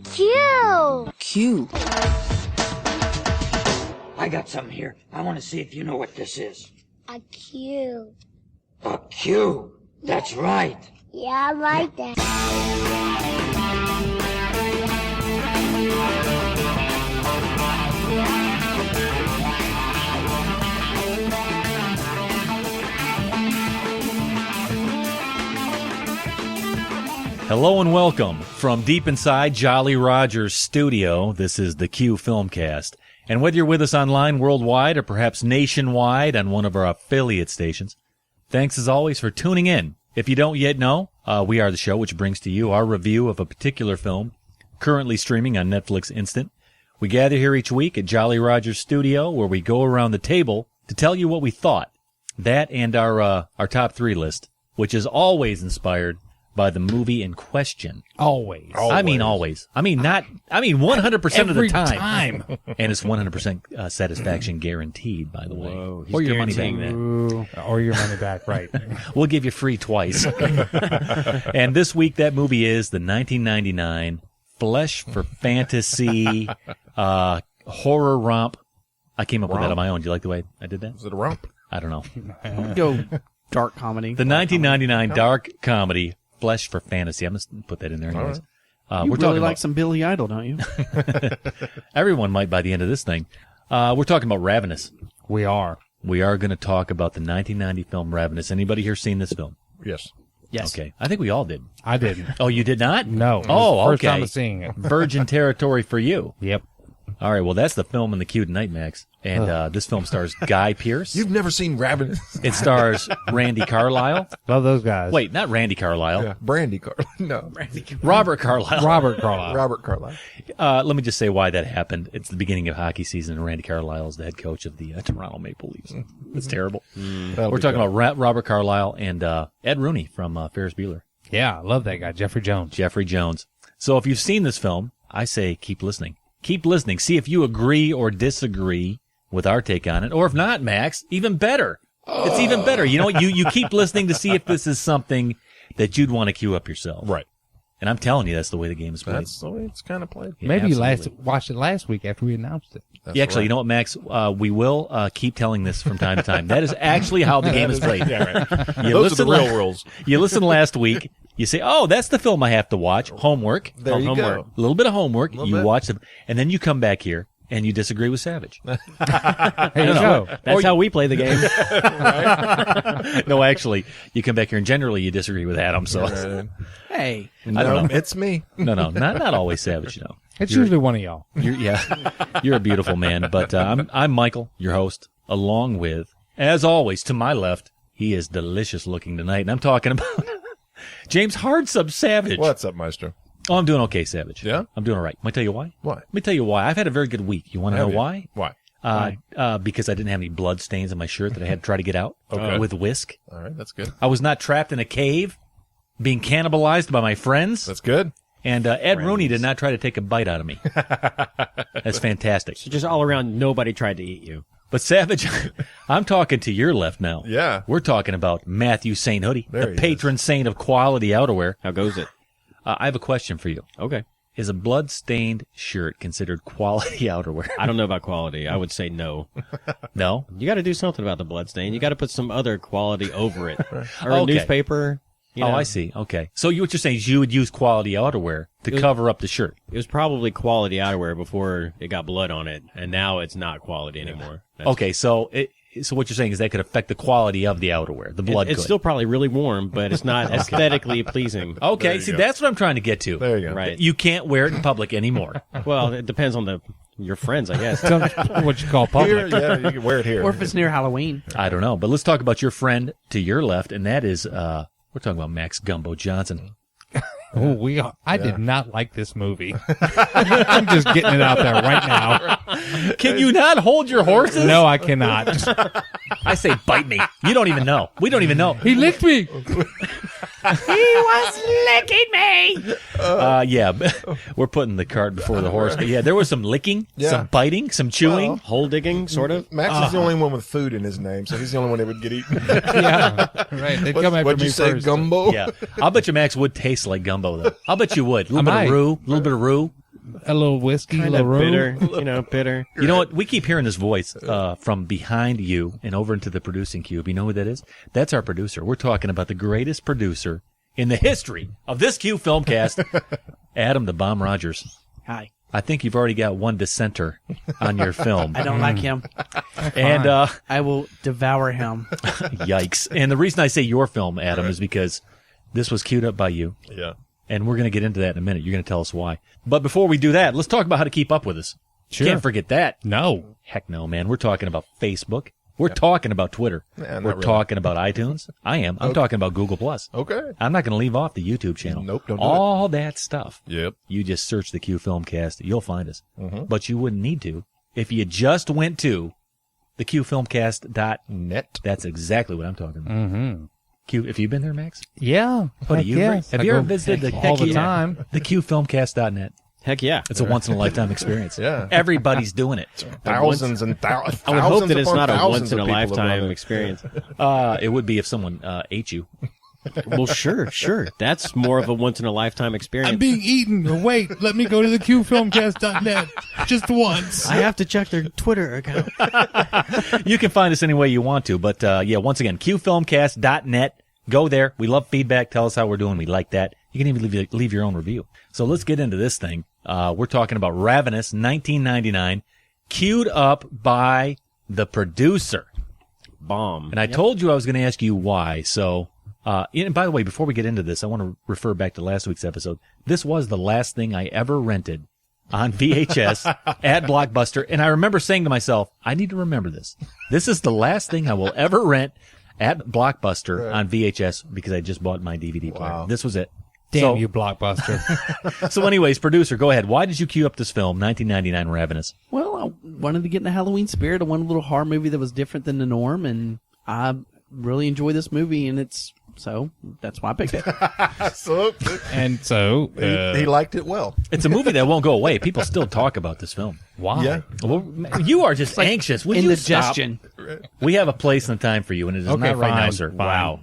Q. Q. I got something here. I want to see if you know what this is. A Q. A Q. That's right. Yeah, I like that. Hello and welcome from deep inside Jolly Roger's studio. This is the Q Filmcast. And whether you're with us online worldwide or perhaps nationwide on one of our affiliate stations, thanks as always for tuning in. If you don't yet know, we are the show which brings to you our review of a particular film currently streaming on Netflix Instant. We gather here each week at Jolly Roger's studio where we go around the table to tell you what we thought. That and our top three list, which is always inspired by the movie in question. Always. I mean always. I mean 100% of the time. Every time. And it's 100% satisfaction guaranteed, by the way. Whoa, he's or your money back. Ooh, or your money back, right. We'll give you free twice. And this week that movie is the 1999 Flesh for Fantasy horror romp. I came up with that on my own. Do you like the way I did that? Is it a romp? I don't know. Go dark comedy. The 1999 dark comedy Flesh for Fantasy. I'm going to put that in there anyways. You we're really talking like about, some Billy Idol, don't you? everyone might by the end of this thing. We're talking about Ravenous. We are. We are going to talk about the 1990 film Ravenous. Anybody here seen this film? Yes. Yes. Okay. I think we all did. I didn't. Oh, you did not? No. Oh, First okay. time of seeing it. Virgin territory for you. Yep. All right. Well, that's the film in the queue tonight, Max. And this film stars Guy Pearce. You've never seen Ravenous? It stars Randy Carlyle. Love those guys. Wait, not Randy Carlyle. Yeah. Brandy Carlyle. No. Robert Carlyle. Robert Carlyle. Robert Carlyle. Let me just say why that happened. It's the beginning of hockey season, and Randy Carlyle is the head coach of the Toronto Maple Leafs. It's terrible. We're talking about Robert Carlyle and Ed Rooney from Ferris Bueller. Yeah, I love that guy, Jeffrey Jones. Jeffrey Jones. So if you've seen this film, I say keep listening. Keep listening. See if you agree or disagree with our take on it. Or if not, Max, even better. It's even better. You know, you keep listening to see if this is something that you'd want to queue up yourself. Right. And I'm telling you, that's the way the game is played. That's the way it's kind of played. Yeah, Maybe you absolutely. watched it last week after we announced it. That's Yeah, actually, right. you know what, Max? We will keep telling this from time to time. That is actually how the game is played. Yeah, right. You Those are the listen real rules. You listen last week. You say, "Oh, that's the film I have to watch." Homework. There you homework. go. A little bit of homework. Little You bit. watch it, and then you come back here and you disagree with Savage. There you go. That's how we play the game. No, actually, you come back here and generally you disagree with Adam. So Right. Hey. I don't know. It's me. No, not always Savage. No, It's usually one of y'all. you're a beautiful man. But I'm Michael, your host, along with, as always, to my left, he is delicious looking tonight, and I'm talking about James Hardsub Savage. What's up, Maestro? Oh, I'm doing okay, Savage. Yeah? I'm doing all right. Let me tell you why. Why? Let me tell you why. I've had a very good week. You want to know Have you? why? Why? Because I didn't have any blood stains on my shirt that I had to try to get out Okay. with whisk. All right. That's good. I was not trapped in a cave being cannibalized by my friends. That's good. And Ed Rooney did not try to take a bite out of me. That's fantastic. So just all around, nobody tried to eat you. But Savage, I'm talking to your left now. Yeah. We're talking about Matthew St. Hoodie, There the he patron saint of quality outerwear. How goes it? I have a question for you. Okay. Is a blood-stained shirt considered quality outerwear? I don't know about quality. I would say no. No? You got to do something about the blood stain. You got to put some other quality over it. Or a Okay. newspaper. You know. Oh, I see. Okay. So what you're saying is you would use quality outerwear to cover up the shirt. It was probably quality outerwear before it got blood on it, and now it's not quality anymore. That's- Okay, so what you're saying is that could affect the quality of the outerwear, the blood It's could. still probably really warm, but it's not aesthetically pleasing. Okay, There you see, go. that's what I'm trying to get to. There you go. Right. You can't wear it in public anymore. Well, it depends on your friends, I guess. Tell me what you call Here, public. yeah, you can wear it here. Oh, Or if it's near Halloween. I don't know, but let's talk about your friend to your left, and that is, we're talking about Max Gumbo Johnson. Oh, I did not like this movie. I'm just getting it out there right now. Can you not hold your horses? No, I cannot. I say bite me. You don't even know. We don't even know. He licked me. He was licking me. Yeah, we're putting the cart before the horse. But yeah, there was some licking, Yeah. some biting, some chewing. Well, Hole digging, sort of. Max is the only one with food in his name, so he's the only one that would get eaten. Yeah, right. They'd come after What'd me you say, first. gumbo? Yeah, I'll bet you Max would taste like gumbo though. I'll bet you would. A little I bit of might. roux, a little bit of roux. A little whiskey, a Kind little of rum. bitter, bitter. You know what? We keep hearing this voice from behind you and over into the producing cube. You know who that is? That's our producer. We're talking about the greatest producer in the history of this Q Filmcast, Adam the Bomb Rogers. Hi. I think you've already got one dissenter on your film. I don't like him. And I will devour him. yikes. And the reason I say your film, Adam, is because this was queued up by you. Yeah. And we're going to get into that in a minute. You're going to tell us why. But before we do that, let's talk about how to keep up with us. Sure. Can't forget that. No. Heck no, man. We're talking about Facebook. We're talking about Twitter. Yeah, not We're really. talking about iTunes. I am. I'm talking about Google Plus. Okay. I'm not going to leave off the YouTube channel. Nope, don't do All that stuff. Yep. You just search the Q Filmcast. You'll find us. But you wouldn't need to if you just went to the QFilmcast.net. That's exactly what I'm talking about. Mm-hmm. Q, have you been there, Max? Yeah. What Heck do you yes. have I you ever go visited all the yeah. time. The QFilmcast.net. Heck yeah. It's a once in a lifetime experience. Yeah. Everybody's doing it. Thousands and thousands. I would hope that it's not a once in a lifetime experience. It would be if someone ate you. Well, sure. That's more of a once in a lifetime experience. I'm being eaten. Wait, let me go to the QFilmcast.net just once. I have to check their Twitter account. You can find us any way you want to, but yeah, once again, QFilmcast.net. Go there. We love feedback. Tell us how we're doing. We like that. You can even leave your own review. So let's get into this thing. We're talking about Ravenous, 1999, queued up by the producer. Bomb. And I told you I was going to ask you why. So, and by the way, before we get into this, I want to refer back to last week's episode. This was the last thing I ever rented on VHS at Blockbuster. And I remember saying to myself, I need to remember this. This is the last thing I will ever rent at Blockbuster on VHS because I just bought my DVD player. Wow. This was it. Damn you, Blockbuster. So anyways, producer, go ahead. Why did you queue up this film, 1999 Ravenous? Well, I wanted to get in the Halloween spirit. I wanted a little horror movie that was different than the norm, and I really enjoy this movie, and so that's why I picked it. So And so, he liked it well. It's a movie that won't go away. People still talk about this film. why? Yeah. Well, you are just anxious. Will you stop? Indigestion. We have a place and a time for you, and it is Okay, not right fine, now, sir. fine. Wow.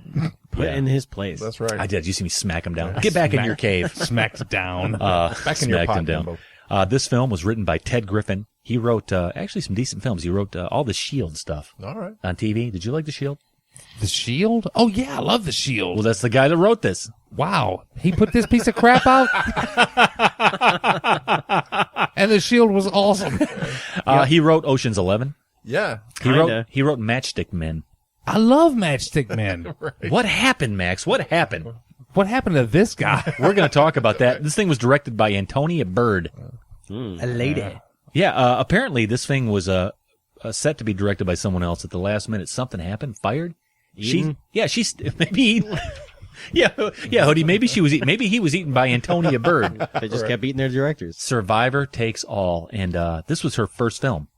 Put it in his place. That's right. I did. You see me smack him down. Get back in your cave. Smacked down. Back in your Smacked pot, him down. Dumbo. This film was written by Ted Griffin. He wrote actually some decent films. He wrote all the Shield stuff All right. on TV. Did you like the Shield? The Shield? Oh, yeah, I love The Shield. Well, that's the guy that wrote this. Wow. He put this piece of crap out? And The Shield was awesome. He wrote Ocean's 11. Yeah. Kinda. He wrote Matchstick Men. I love Matchstick Men. What happened, Max? What happened? What happened to this guy? We're going to talk about that. This thing was directed by Antonia Bird. A lady. Yeah, apparently this thing was set to be directed by someone else. At the last minute, something happened. Fired. She's maybe. Yeah, Hoodie. Maybe she was. Maybe he was eaten by Antonia Bird. They just kept eating their directors. Survivor Takes All, and this was her first film.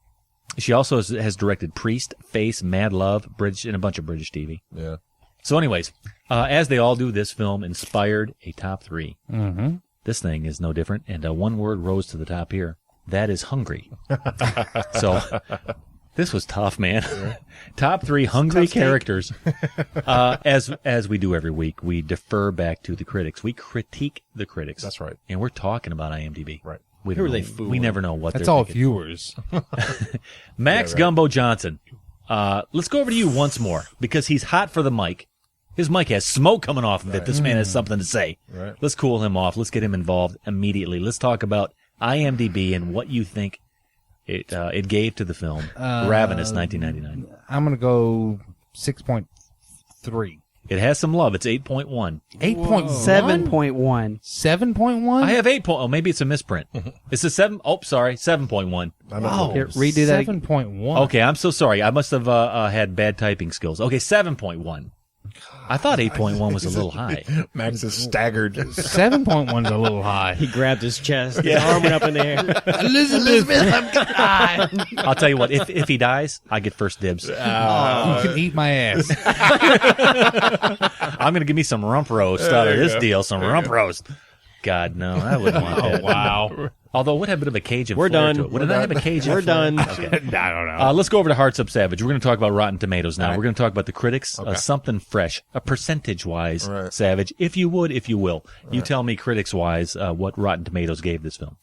She also has directed Priest, Face, Mad Love, British, and a bunch of British TV. Yeah. So, anyways, as they all do, this film inspired a top 3. Mm-hmm. This thing is no different, and one word rose to the top here. That is hungry. So, this was tough, man. Top 3 hungry characters. As we do every week, we defer back to the critics. We critique the critics. That's right. And we're talking about IMDb. Right. We Who don't are they know- fooling? We never know what That's they're all thinking. viewers. Max Gumbo Johnson. Let's go over to you once more because he's hot for the mic. His mic has smoke coming off of it. This man has something to say. Right. Let's cool him off. Let's get him involved immediately. Let's talk about IMDb and what you think it gave to the film. Ravenous, 1999. I'm going to go 6.3. It has some love. It's 8.1. 8.1? 7.1. 7.1? I have 8. Oh, maybe it's a misprint. It's a 7. Oh, sorry, 7.1. Wow. Here, redo that again. 7.1. Okay, I'm so sorry. I must have had bad typing skills. Okay, 7.1. I thought 8.1 was a little high. Max is staggered. 7.1's a little high. He grabbed his chest. His arm went up in the air. Elizabeth, I'm gonna die. I'll tell you what. If he dies, I get first dibs. You can eat my ass. I'm going to give me some rump roast out of this deal. Some rump roast. God, no, I wouldn't want that. Wow. Although it would have a bit of a Cajun We're flair done. to it. Would it not have a Cajun We're flair? done. Okay. I don't know. Let's go over to Hearts Up Savage. We're going to talk about Rotten Tomatoes now. All right. We're going to talk about the critics. Okay. Something fresh, a percentage-wise, Right. Savage. If you would, if you will. You tell me critics-wise what Rotten Tomatoes gave this film.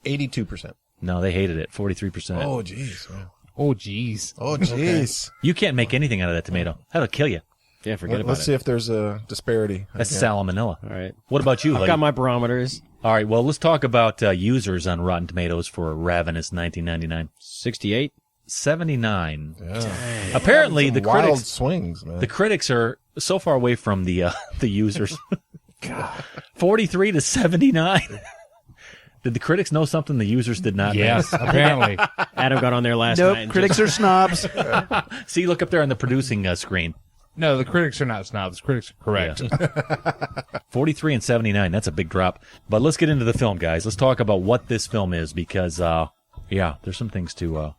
82%. No, they hated it. 43%. Oh, jeez. Wow. Oh, jeez. Oh, jeez. You can't make anything out of that tomato. That'll kill you. Yeah, forget about Let's it. see if there's a disparity. That's Okay. salmonella. All right. What about you? I've Lee? got my barometers. All right, well, let's talk about users on Rotten Tomatoes for Ravenous 1999. 68. 79. Yeah. Apparently, the Wild critics swings, man. the critics are so far away from the users. 43 to 79. Did the critics know something the users did not Yes, apparently. Adam got on there last night. Nope, and critics are snobs. know? See, look up there on the producing screen. No, the critics are not snobs. Critics are correct. 43 and 79. That's a big drop. But let's get into the film, guys. Let's talk about what this film is because, yeah, there's some things to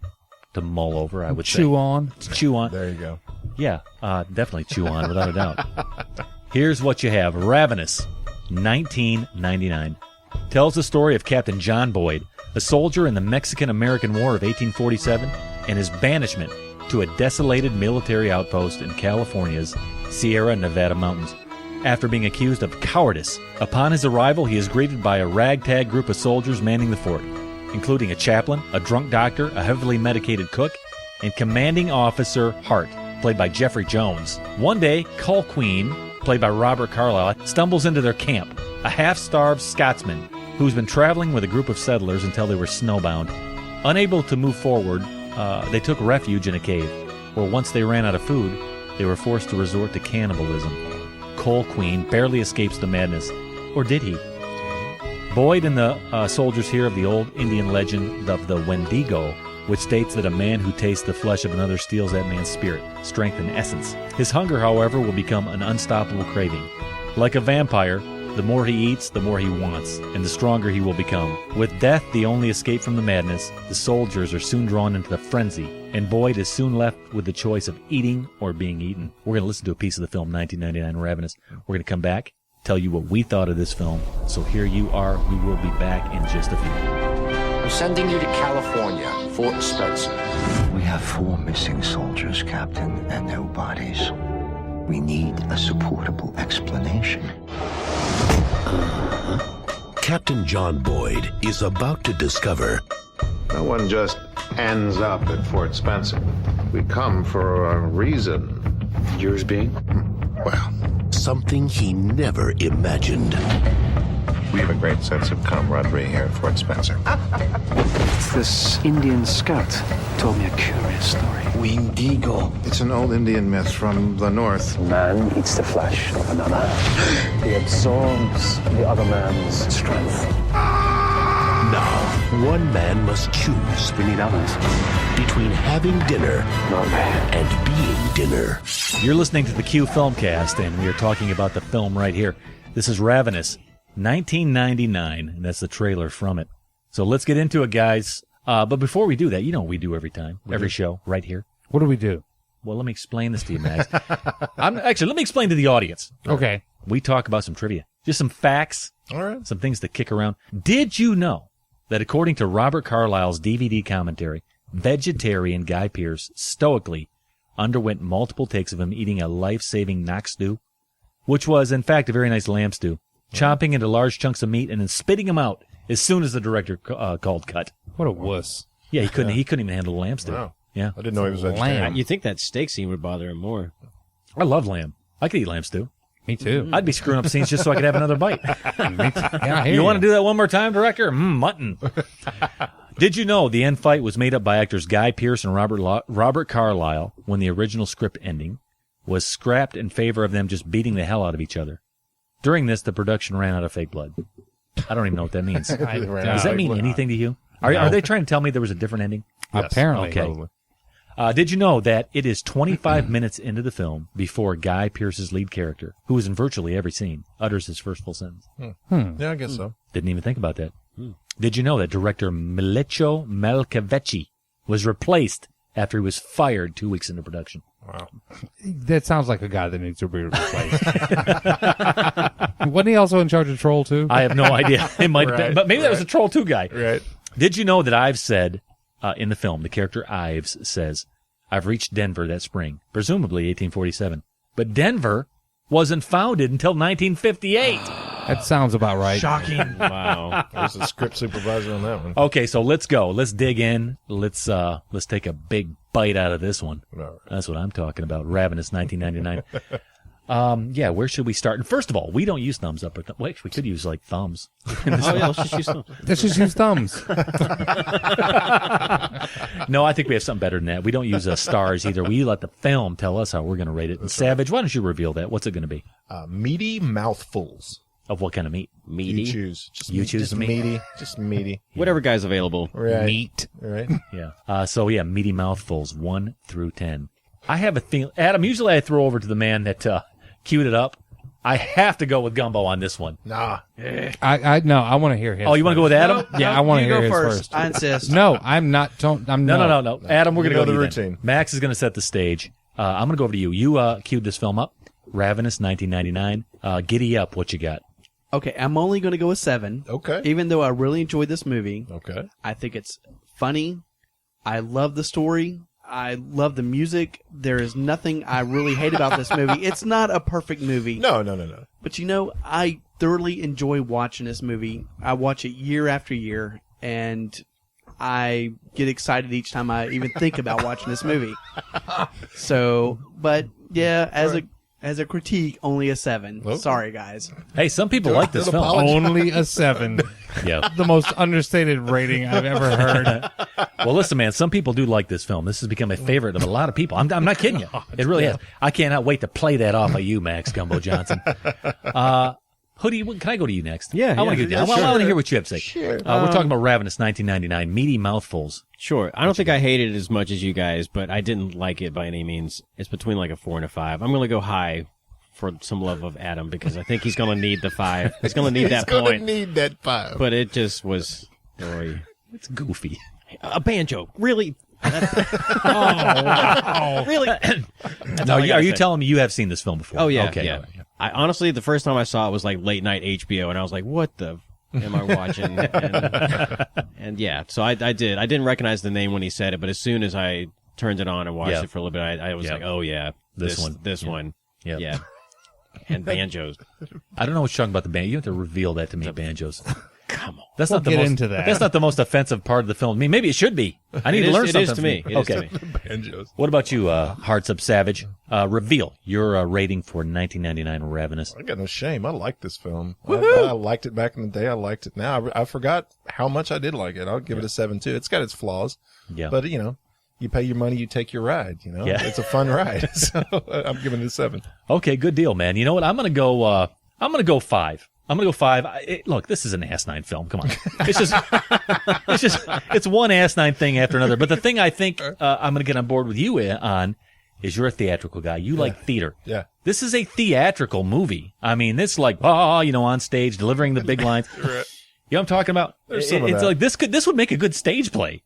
mull over, I would say. Chew on. Chew on. There you go. Yeah, definitely chew on, without a doubt. Here's what you have. Ravenous, 1999. Tells the story of Captain John Boyd, a soldier in the Mexican-American War of 1847, and his banishment to a desolated military outpost in California's Sierra Nevada mountains. After being accused of cowardice, upon his arrival he is greeted by a ragtag group of soldiers manning the fort, including a chaplain, a drunk doctor, a heavily medicated cook, and commanding officer Hart, played by Jeffery Jones. One day, Colqhoun, played by Robert Carlyle, stumbles into their camp, a half-starved Scotsman who's been traveling with a group of settlers until they were snowbound. Unable to move forward, they took refuge in a cave, where once they ran out of food, they were forced to resort to cannibalism. Colqhoun barely escapes the madness. Or did he? Boyd and the soldiers hear of the old Indian legend of the Wendigo, which states that a man who tastes the flesh of another steals that man's spirit, strength, and essence. His hunger, however, will become an unstoppable craving. Like a vampire, the more he eats, the more he wants, and the stronger he will become. With death the only escape from the madness, the soldiers are soon drawn into the frenzy, and Boyd is soon left with the choice of eating or being eaten. We're going to listen to a piece of the film 1999 Ravenous. We're going to come back, tell you what we thought of this film. So here you are. We will be back in just a few. I'm sending you to California, Fort Spencer. We have 4 missing soldiers, Captain, and no bodies. We need a supportable explanation. Captain John Boyd is about to discover no one just ends up at Fort Spencer. We come for a reason. Yours being? Well, something he never imagined. we have a great sense of camaraderie here at Fort Spencer. This Indian scout told me a curious story. Wendigo. It's an old Indian myth from the north. Man eats the flesh of another. He absorbs the other man's strength. Now, one man must choose. We need others. Between having dinner and being dinner. You're listening to the Q Filmcast, and we are talking about the film right here. This is Ravenous, 1999, and that's the trailer from it. So let's get into it, guys. But before we do that, you know what we do every time, every show, right here. What do we do? Well, let me explain this to you, Max. Actually, let me explain to the audience. Okay. We talk about some trivia, just some facts, All right. some things to kick around. Did you know that according to Robert Carlyle's DVD commentary, vegetarian Guy Pearce stoically underwent multiple takes of him eating a life-saving knock stew, which was, in fact, a very nice lamb stew, chomping into large chunks of meat and then spitting them out as soon as the director called cut. What a wuss. Yeah, he couldn't even handle the lamb stew. Wow. Yeah. I didn't know he was vegetarian. You think that steak scene would bother him more? I love lamb. I could eat lamb stew. Me too. I'd be screwing up scenes just so I could have another bite. Yeah, You want to do that one more time, director? Mutton. Did you know the end fight was made up by actors Guy Pearce and Robert Carlyle when the original script ending was scrapped in favor of them just beating the hell out of each other? During this, the production ran out of fake blood. I don't even know what that means. Does that mean anything to you? Are they trying to tell me there was a different ending? Yes. Apparently. Okay. Did you know that it is 25 minutes into the film before Guy Pearce's lead character, who is in virtually every scene, utters his first full sentence? Yeah, I guess so. Didn't even think about that. Did you know that director Milicho Malkovich was replaced after he was fired 2 weeks into production. Wow. That sounds like a guy that needs to be replaced. Wasn't he also in charge of Troll 2? I have no idea. It might have been, but maybe that was a Troll 2 guy. Right. Did you know that Ives said in the film, the character Ives says, I've reached Denver that spring, presumably 1847. But Denver wasn't founded until 1958. That sounds about right. Shocking. Wow. There's a script supervisor on that one. Okay, so let's go. Let's dig in. Let's take a big bite out of this one. All right. That's what I'm talking about. Ravenous, 1999. Yeah, where should we start? And first of all, we don't use thumbs up. Wait, we could use like thumbs. Let's just use thumbs. Let's just use thumbs. No, I think we have something better than that. We don't use stars either. We let the film tell us how we're going to rate it. And Savage, why don't you reveal that? What's it going to be? Meaty mouthfuls. Of what kind of meat? Meaty. You choose. You choose just the meat? meaty. Just meaty. Whatever guy's available. Right. Meat. Right. Yeah. So yeah, meaty mouthfuls, 1 through 10. I have a thing. Adam, usually I throw over to the man that queued it up. I have to go with Gumbo on this one. Nah. I want to hear his. Oh, you want to go with Adam? Yeah, I want to You hear go his first. first. I insist. No, I'm not. No. Adam, we're going to go the to you routine. then. Max is going to set the stage. I'm going to go over to you. You queued this film up. Ravenous, 1999. Giddy up. What you got? Okay, I'm only going to go with 7. Okay. Even though I really enjoyed this movie. Okay. I think it's funny. I love the story. I love the music. There is nothing I really hate about this movie. It's not a perfect movie. No. But I thoroughly enjoy watching this movie. I watch it year after year, and I get excited each time I even think about watching this movie. So, but yeah, as a critique, only a 7. Okay. Sorry, guys. Hey, some people like this film. Only a 7. Yeah. The most understated rating I've ever heard. Well, listen, man, some people do like this film. This has become a favorite of a lot of people. I'm not kidding you. It really has. I cannot wait to play that off of you, Max Gumbo Johnson. Hoodie, can I go to you next? Yeah, I want to yeah, I want to hear what you have to say. Sure. We're talking about Ravenous, 1999, meaty mouthfuls. Sure. I don't think I hated it as much as you guys, but I didn't like it by any means. It's between like a 4 and a 5. I'm going to go high for some love of Adam because I think he's going to need the 5. He's going to need that point. He's going to need that 5. But it just was... It's goofy. A banjo. Really? Really? Now, are you telling me you have seen this film before? Oh, yeah. Okay. Yeah. All right. I honestly, the first time I saw it was like late night HBO, and I was like, what the am I watching? And yeah, so I did. I didn't recognize the name when he said it, but as soon as I turned it on and watched it for a little bit, I was like, oh, yeah. This one. Yep. Yeah. And banjos. I don't know what you're talking about the banjo. You have to reveal that to me, banjos. Come on. That's We'll not the get most, into that. That's not the most offensive part of the film. I mean, maybe it should be. I need to learn something. It is to me. It is to me. Banjos. What about you, Hearts Up Savage? Reveal your rating for 1999 Ravenous. I got no shame. I like this film. I liked it back in the day. I liked it now. I forgot how much I did like it. I'll give it a 7 too. It's got its flaws. Yeah. But you pay your money, you take your ride. Yeah. It's a fun ride. So I'm giving it a 7. Okay, good deal, man. You know what? I'm gonna go 5. I'm gonna go 5. Look, this is an asinine film. Come on, it's one asinine thing after another. But the thing I think I'm gonna get on board with you on is you're a theatrical guy. You like theater. Yeah. This is a theatrical movie. I mean, it's like on stage delivering the big lines. Right. You know what I'm talking about? There's some of It's that. like this would make a good stage play.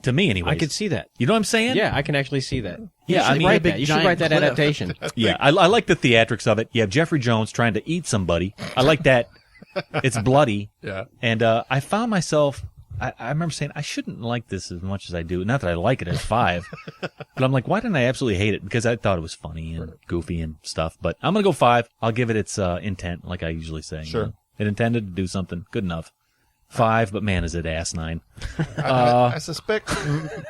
To me, anyway. I could see that. You know what I'm saying? Yeah, I can actually see that. Yeah, I mean, write that. You should write that cliff. adaptation. Yeah, I like the theatrics of it. You have Jeffrey Jones trying to eat somebody. I like that. It's bloody. Yeah. And I found myself, I remember saying, I shouldn't like this as much as I do. Not that I like it as 5, but I'm like, why didn't I absolutely hate it? Because I thought it was funny and goofy and stuff. But I'm going to go 5. I'll give it its intent, like I usually say. Sure. It intended to do something. Good enough. 5, but man, is it asinine. I suspect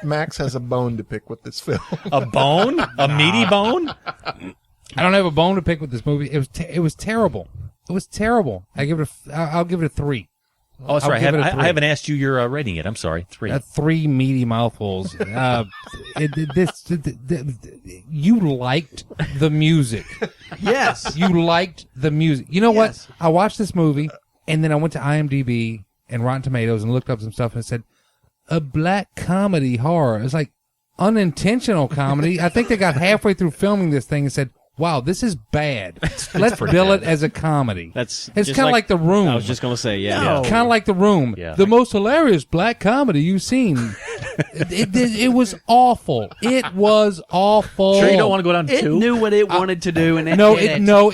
Max has a bone to pick with this film. A bone? A meaty bone? I don't have a bone to pick with this movie. It was terrible. It was terrible. I'll give it a 3. Oh, that's I'll right. give it a 3. I haven't asked you your rating yet. I'm sorry. 3. 3 meaty mouthfuls. You liked the music. Yes. You liked the music. You know Yes. what? I watched this movie, and then I went to IMDb and Rotten Tomatoes and looked up some stuff, and it said, a black comedy horror. It's like unintentional comedy. I think they got halfway through filming this thing and said, wow, this is bad. Let's bill it as a comedy. It's kind of like The Room. I was just going to say, yeah. No. Kind of like The Room. Yeah. The most hilarious black comedy you've seen. It was awful. It was awful. Sure you don't want to go down to It 2? knew what it wanted to do, and it No, did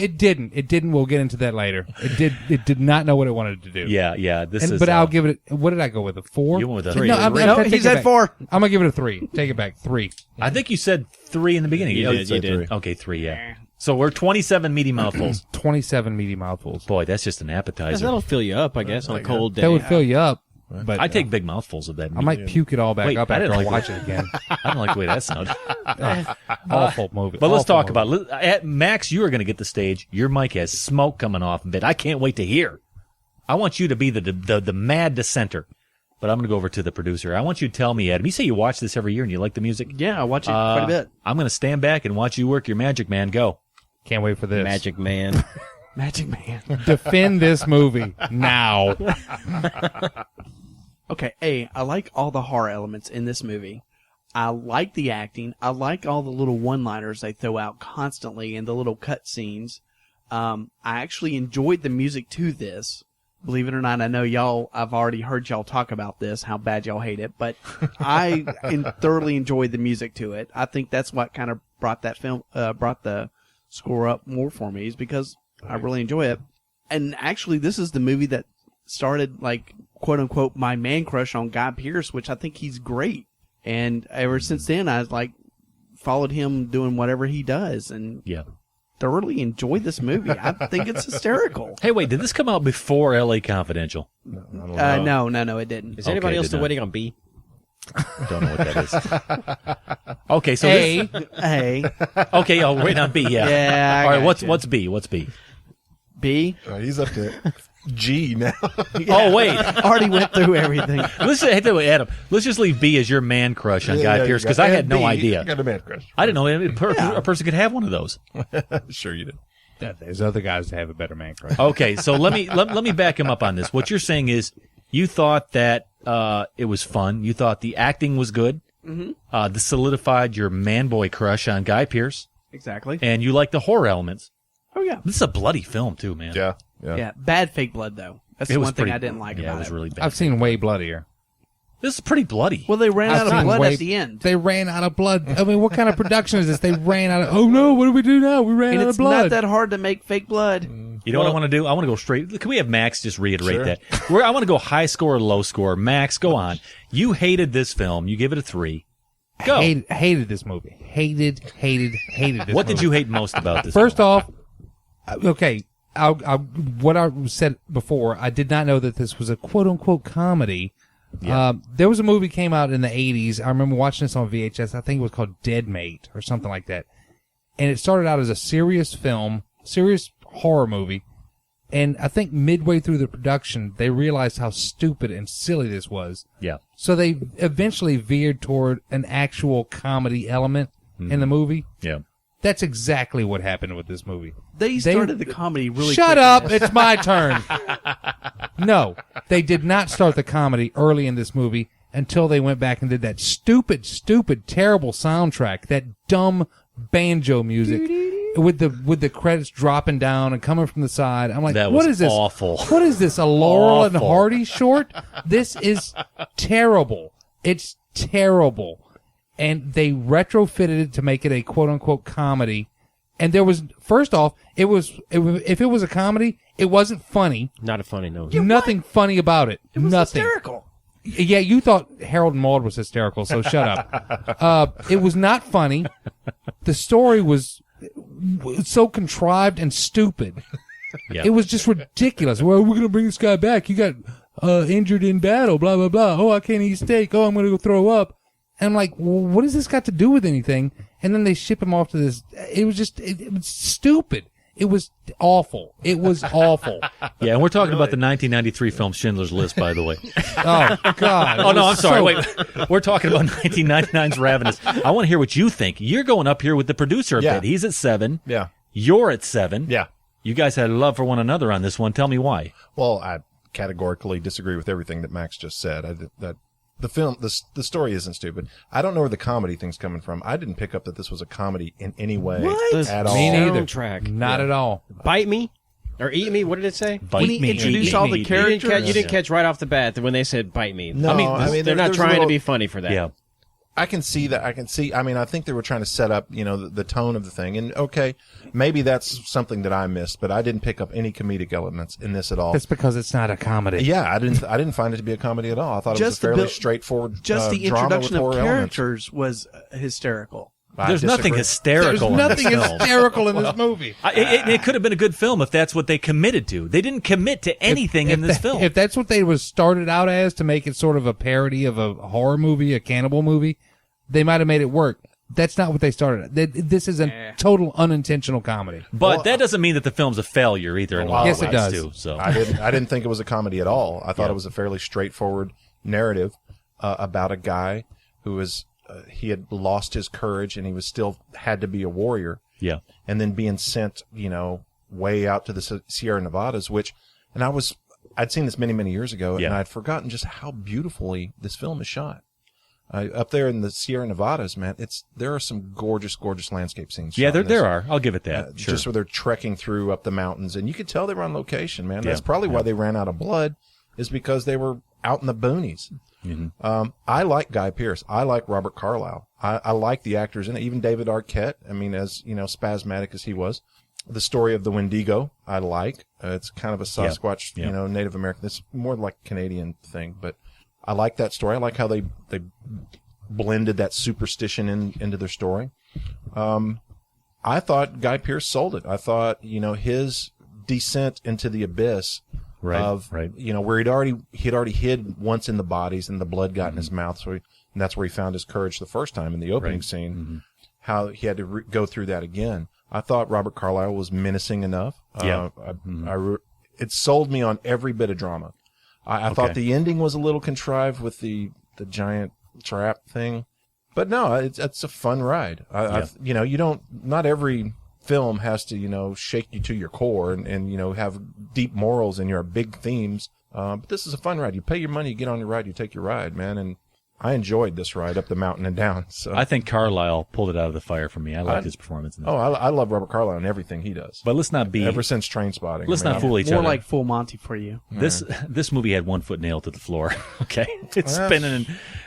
it didn't. It didn't. We'll get into that later. It did not know what it wanted to do. Yeah. But I'll give it. What did I go with? A 4? You went with a 3. No, he said 4. I'm gonna give it a 3. Take it back. 3. I think you said 3 in the beginning. You did. 3. Okay, 3, yeah. So we're 27 meaty mouthfuls. 27 meaty mouthfuls. Boy, that's just an appetizer. That'll fill you up, I guess, on a cold day. That would fill you up. But I take big mouthfuls of that. I might puke it all back Wait, up I after didn't I like watch the- it again. I don't like the way that sounded. Awful movie. But let's Awful talk movie. about it. Max, you are going to get the stage. Your mic has smoke coming off of it. I can't wait to hear. I want you to be the mad dissenter. But I'm going to go over to the producer. I want you to tell me, Adam, you say you watch this every year and you like the music? Yeah, I watch it quite a bit. I'm going to stand back and watch you work your magic, man. Go. Can't wait for this. Magic Man. Magic Man. Defend this movie now. Okay, I like all the horror elements in this movie. I like the acting. I like all the little one-liners they throw out constantly and the little cut scenes. I actually enjoyed the music to this. Believe it or not, I know I've already heard y'all talk about this, how bad y'all hate it, but I thoroughly enjoyed the music to it. I think that's what kind of brought the score up more for me, is because I really enjoy it. And actually, this is the movie that started, like, quote unquote, my man crush on Guy Pearce, which I think he's great. And ever since then, I followed him doing whatever he does, and thoroughly enjoyed this movie. I think it's hysterical. Hey, wait, did this come out before L.A. Confidential? No, it didn't. Is anybody else still waiting on B? Don't know what that is. Okay, so A. Okay, I'll wait on B. Yeah. Yeah. All right. What's B? What's B? B. He's up to G now. Oh wait, already went through everything. Adam. Let's just leave B as your man crush on Guy Pearce, because I had no idea. I got a man crush. I didn't know a person could have one of those. Sure you did. There's other guys that have a better man crush. Okay, so let me back him up on this. What you're saying is you thought that it was fun. You thought the acting was good. Mm-hmm. This solidified your man boy crush on Guy Pearce. Exactly. And you like the horror elements. Oh yeah. This is a bloody film too, man. Yeah. Bad fake blood though. That's the one thing I didn't like about it. Yeah, it was really bad. I've seen way bloodier. This is pretty bloody. Well, they ran out of blood at the end. They ran out of blood. I mean, what kind of production is this? They ran out of. Oh no! What do we do now? We ran out of blood. It's not that hard to make fake blood. You know what I want to do? I want to go straight. Can we have Max just reiterate that? I want to go high score or low score. Max, go on. You hated this film. You give it a 3. Go. Hated this movie. Hated this movie. What did you hate most about this First film? off, okay, what I said before, I did not know that this was a quote-unquote comedy. Yeah. There was a movie came out in the 80s. I remember watching this on VHS. I think it was called Dead Mate or something like that. And it started out as a serious film, serious horror movie. And I think midway through the production, they realized how stupid and silly this was. Yeah. So they eventually veered toward an actual comedy element in the movie. Yeah. That's exactly what happened with this movie. They started the comedy really Shut quick. up! It's my turn. No, they did not start the comedy early in this movie until they went back and did that stupid, terrible soundtrack, that dumb banjo music with the credits dropping down and coming from the side. I'm like, That what was is this? awful. What is this? A Laurel and Awful. Hardy short? This is terrible. It's terrible. And they retrofitted it to make it a quote-unquote comedy. And there was, first off, if it was a comedy, it wasn't funny. Not a funny note. Nothing funny about it. It was Nothing. hysterical. Yeah, you thought Harold and Maude was hysterical, so shut up. It was not funny. The story was so contrived and stupid. Yeah. It was just ridiculous. Well, we're going to bring this guy back. He got injured in battle, blah, blah, blah. Oh, I can't eat steak. Oh, I'm going to go throw up. And I'm like, well, what has this got to do with anything? And then they ship him off to this. It was just, it was stupid. It was awful. It was awful. Yeah, and we're talking about the 1993 film Schindler's List, by the way. Oh, God. Oh, no, I'm sorry. Wait, we're talking about 1999's Ravenous. I want to hear what you think. You're going up here with the producer a bit. He's at 7. Yeah. You're at 7. Yeah. You guys had love for one another on this one. Tell me why. Well, I categorically disagree with everything that Max just said. The film, the story isn't stupid. I don't know where the comedy thing's coming from. I didn't pick up that this was a comedy in any way What? at all. Me neither. Soundtrack. Not at all. Bite Me? Or eat me. What did it say? Bite when he me, introduced eat all me, the eat me. characters, You didn't catch right off the bat when they said "bite me." No, they're not there's trying a little, to be funny for that. Yeah. I can see that. I think they were trying to set up, the tone of the thing. And okay, maybe that's something that I missed, but I didn't pick up any comedic elements in this at all. That's because it's not a comedy. Yeah, I didn't find it to be a comedy at all. I thought it was a fairly straightforward Just the drama with introduction of horror elements. characters was hysterical. There's nothing hysterical There's in nothing this film. hysterical in this movie. It could have been a good film if that's what they committed to. They didn't commit to anything in this film. If that's what they was started out as, to make it sort of a parody of a horror movie, a cannibal movie, they might have made it work. That's not what they started. This is a total unintentional comedy. But that doesn't mean that the film's a failure either. In a lot Yes, of it ways, does. Too, so I didn't think it was a comedy at all. I thought it was a fairly straightforward narrative about a guy who was he had lost his courage and he was still had to be a warrior. Yeah. And then being sent, way out to the Sierra Nevadas, I'd seen this many, many years ago, and I'd forgotten just how beautifully this film is shot. Up there in the Sierra Nevadas, man, there are some gorgeous, gorgeous landscape scenes. Yeah, shot in there this. are. I'll give it that. Sure. Just where they're trekking through up the mountains, and you could tell they were on location, man. Yeah. That's probably why they ran out of blood, is because they were out in the boonies. Mm-hmm. I like Guy Pearce. I like Robert Carlyle. I like the actors in it. Even David Arquette. I mean, as spasmodic as he was. The story of the Wendigo, I like. It's kind of a Sasquatch, Native American. It's more like a Canadian thing, but I like that story. I like how they blended that superstition into their story. I thought Guy Pearce sold it. I thought, his descent into the abyss where he'd already hid once in the bodies and the blood got in his mouth. And that's where he found his courage the first time in the opening scene. Mm-hmm. How he had to go through that again. I thought Robert Carlyle was menacing enough. It sold me on every bit of drama. I thought the ending was a little contrived with the giant trap thing, but no, it's a fun ride. Not every film has to, shake you to your core and have deep morals and your big themes. But this is a fun ride. You pay your money, you get on your ride, you take your ride, man. And I enjoyed this ride up the mountain and down. So I think Carlyle pulled it out of the fire for me. I liked his performance in this. I love Robert Carlyle and everything he does. But let's not be ever since Trainspotting. Let's not fool each other. More like Full Monty for you. This movie had one foot nailed to the floor. Okay, it's spinning,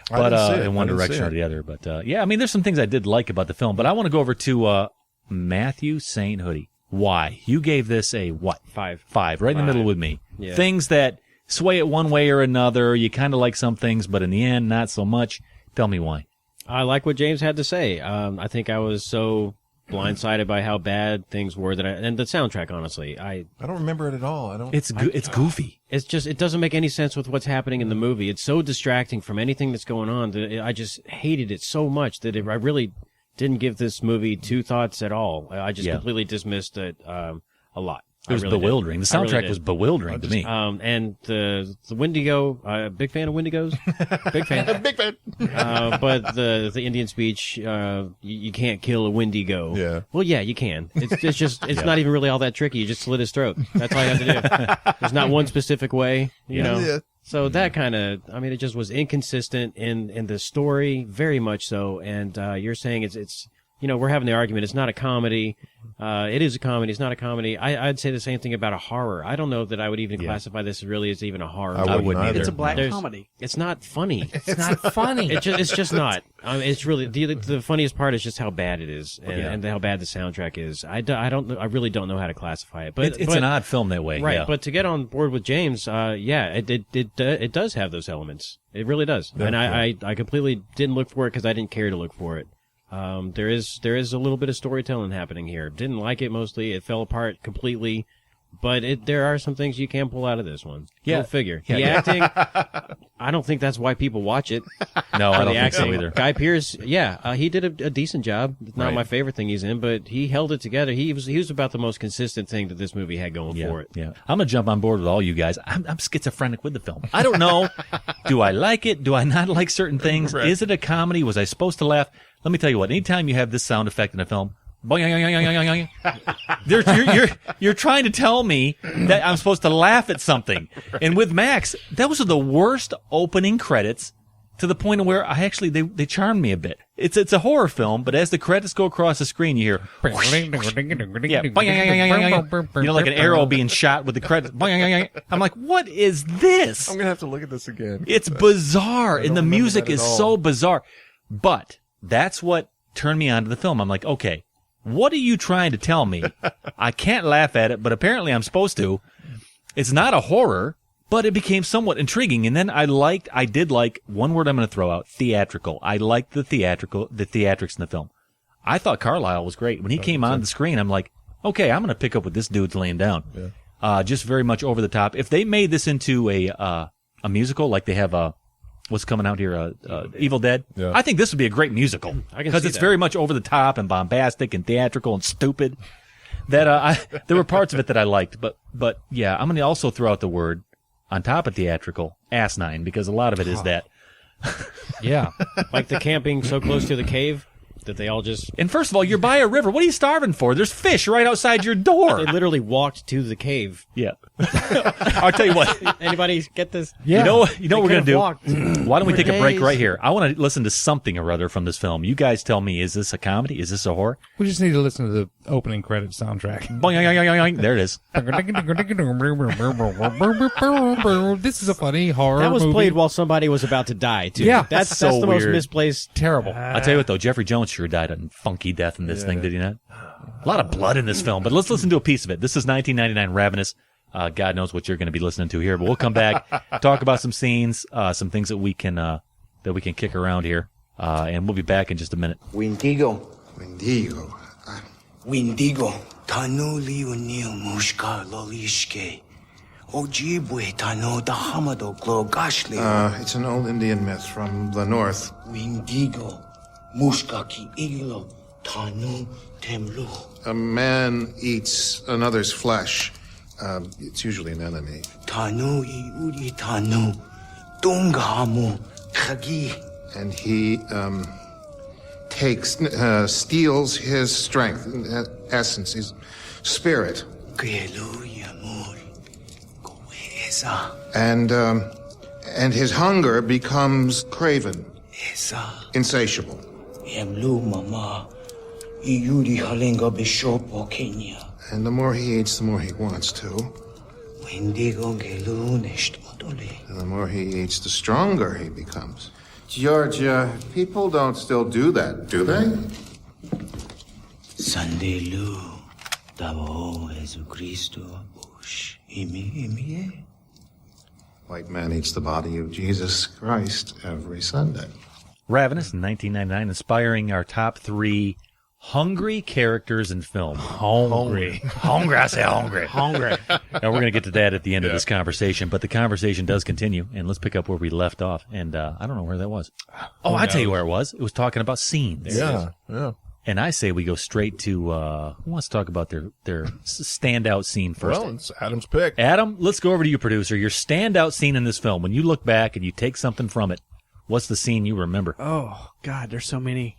in one direction or the other. But there's some things I did like about the film. But I want to go over to Matthew St. Hoodie. Why you gave this a what? 5, right in the middle with me. Yeah. Things that sway it one way or another. You kind of like some things, but in the end, not so much. Tell me why. I like what James had to say. I think I was so blindsided by how bad things were and the soundtrack, honestly. I don't remember it at all. It's goofy. It's just, it doesn't make any sense with what's happening in the movie. It's so distracting from anything that's going on that I just hated it so much that I really didn't give this movie two thoughts at all. I just completely dismissed it a lot. It was bewildering. The soundtrack was bewildering to me. And the Wendigo, big fan of Wendigos. Big fan. Big fan. But the Indian speech, you can't kill a Wendigo. Yeah. Well, yeah, you can. It's just, it's not even really all that tricky. You just slit his throat. That's all you have to do. There's not one specific way, you know. Yeah. So that kind of, it just was inconsistent in the story, very much so. And you're saying it's we're having the argument. It's not a comedy. It is a comedy. It's not a comedy. I'd say the same thing about a horror. I don't know that I would even classify this really as even a horror. I wouldn't either. It's a black comedy. It's not funny. It's not funny. It's just not. It's really the funniest part is just how bad it is and how bad the soundtrack is. I really don't know how to classify it. But it's an odd film that way, right? Yeah. But to get on board with James, it does have those elements. It really does. And I completely didn't look for it because I didn't care to look for it. There is a little bit of storytelling happening here. Didn't like it mostly. It fell apart completely, but there are some things you can pull out of this one. Yeah. Go figure. The acting, I don't think that's why people watch it. No, I don't think so either. Guy Pearce, he did a decent job. It's not my favorite thing he's in, but he held it together. He was about the most consistent thing that this movie had going for it. Yeah, I'm gonna jump on board with all you guys. I'm schizophrenic with the film. I don't know. Do I like it? Do I not like certain things? Right. Is it a comedy? Was I supposed to laugh? Let me tell you what. Anytime you have this sound effect in a film, you're trying to tell me that I'm supposed to laugh at something. And with Max, those are the worst opening credits to the point where they charmed me a bit. It's a horror film, but as the credits go across the screen, you hear whoosh, like an arrow being shot with the credits. I'm like, what is this? I'm gonna have to look at this again. It's bizarre, and the music is so bizarre. But that's what turned me on to the film. I'm like, okay, what are you trying to tell me? I can't laugh at it, but apparently I'm supposed to. It's not a horror. But it became somewhat intriguing, and then I did like one word I'm going to throw out: theatrical. I liked the theatrics in the film. I thought Carlyle was great when he came on the screen. I'm like, okay, I'm going to pick up what this dude's laying down. Yeah. Just very much over the top. If they made this into a musical, like they have what's coming out here, Evil Dead, I think this would be a great musical because it's very much over the top and bombastic and theatrical and stupid. That there were parts of it that I liked, but yeah, I'm going to also throw out the word. On top of theatrical, asinine, because a lot of it is that. Yeah. Like the camping so close to the cave that they all just... And first of all, you're by a river. What are you starving for? There's fish right outside your door. They literally walked to the cave. Yeah. I'll tell you what. Anybody get this? Yeah. You know what we're going to do? Why don't we take a break right here? I want to listen to something or other from this film. You guys tell me, is this a comedy? Is this a horror? We just need to listen to the opening credit soundtrack. There it is. This is a funny horror That was movie. played while somebody was about to die, too. Yeah. That's so the most weird. misplaced. Terrible. I'll tell you what, though. Jeffrey Jones sure died a funky death in this thing, did he not? A lot of blood in this film, but let's listen to a piece of it. This is 1999 Ravenous. God knows what you're going to be listening to here, but we'll come back, talk about some scenes, some things that we can kick around here, and we'll be back in just a minute. Wendigo. Wendigo. Tanu liunil mushka lolishke. Ojibwe tano dahamado glo gashli. It's an old Indian myth from the north. Wendigo. Mushka ki iglo. Tanu temlu. A man eats another's flesh. It's usually an enemy. Tanu uri tanu. Dungamu. Khagi. And he steals his strength, essence, his spirit. And his hunger becomes craven, insatiable. And the more he eats, the more he wants to. And the more he eats, the stronger he becomes. Georgia, people don't still do that, do they? Sandelu, Davo, Jesucristo, Bush, Imi. White man eats the body of Jesus Christ every Sunday. Ravenous, 1999, inspiring our top 3 hungry characters in film. Hungry. I say hungry. Hungry. Now, we're going to get to that at the end of this conversation, but the conversation does continue, and let's pick up where we left off. And I don't know where that was. Oh, I'll tell you where it was. It was talking about scenes. Yeah. And I say we go straight to, who wants to talk about their standout scene first? Well, it's Adam's pick. Adam, let's go over to you, producer. Your standout scene in this film, when you look back and you take something from it, what's the scene you remember? Oh, God, there's so many.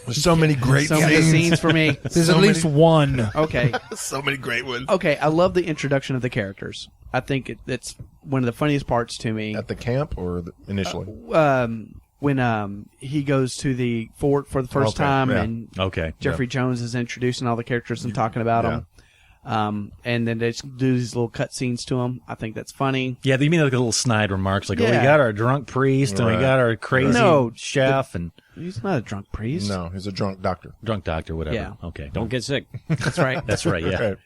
There's so many great So many scenes for me. There's at least one. Okay. So many great ones. Okay, I love the introduction of the characters. I think it's one of the funniest parts to me. At the camp or initially? When he goes to the fort for the first time and Jeffrey yeah. Jones is introducing all the characters and talking about them. And then they just do these little cut scenes to them. I think that's funny. Yeah, you mean like a little snide remarks, like, oh, we got our drunk priest and we got our crazy chef. And he's not a drunk priest. No, he's a drunk doctor. Drunk doctor, whatever. Yeah. Okay. Don't get sick. That's right. That's right, yeah. Right.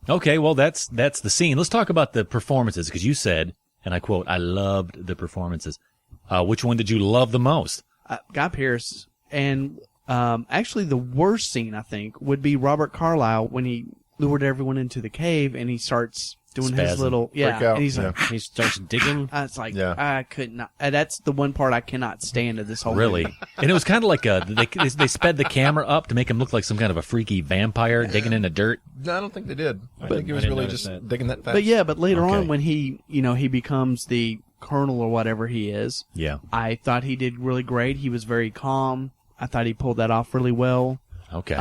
Okay, well, that's the scene. Let's talk about the performances, because you said, and I quote, I loved the performances. Which one did you love the most? Guy Pearce. And actually the worst scene, I think, would be Robert Carlyle when he lured everyone into the cave and he starts doing his little and he's like he starts digging. It's like I could not. That's the one part I cannot stand of this whole movie. And it was kind of like they sped the camera up to make him look like some kind of a freaky vampire digging in the dirt. No, I don't think they did. I think he was really just digging that fast. But later on when he becomes the colonel or whatever he is, I thought he did really great. He was very calm. I thought he pulled that off really well. Okay.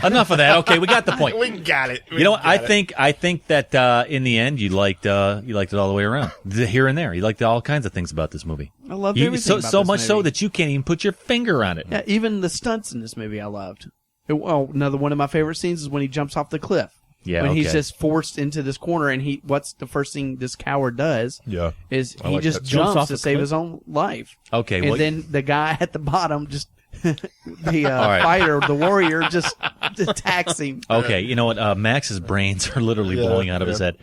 Enough of that. Okay, we got the point. We got it. You know what? I think that in the end you liked it all the way around, here and there. You liked all kinds of things about this movie. I loved everything about so this much movie. so that you can't even put your finger on it. Yeah, even the stunts in this movie I loved. Another one of my favorite scenes is when he jumps off the cliff. Yeah, when he's okay. just forced into this corner, and what's the first thing this coward does? Yeah. Is I he like just that. jumps Jumps to off save the his own life. Okay, and well, then the guy at the bottom just the right. fighter, the warrior, just attacks him. Okay, you know what? Max's brains are literally Yeah, blowing out of his yeah. head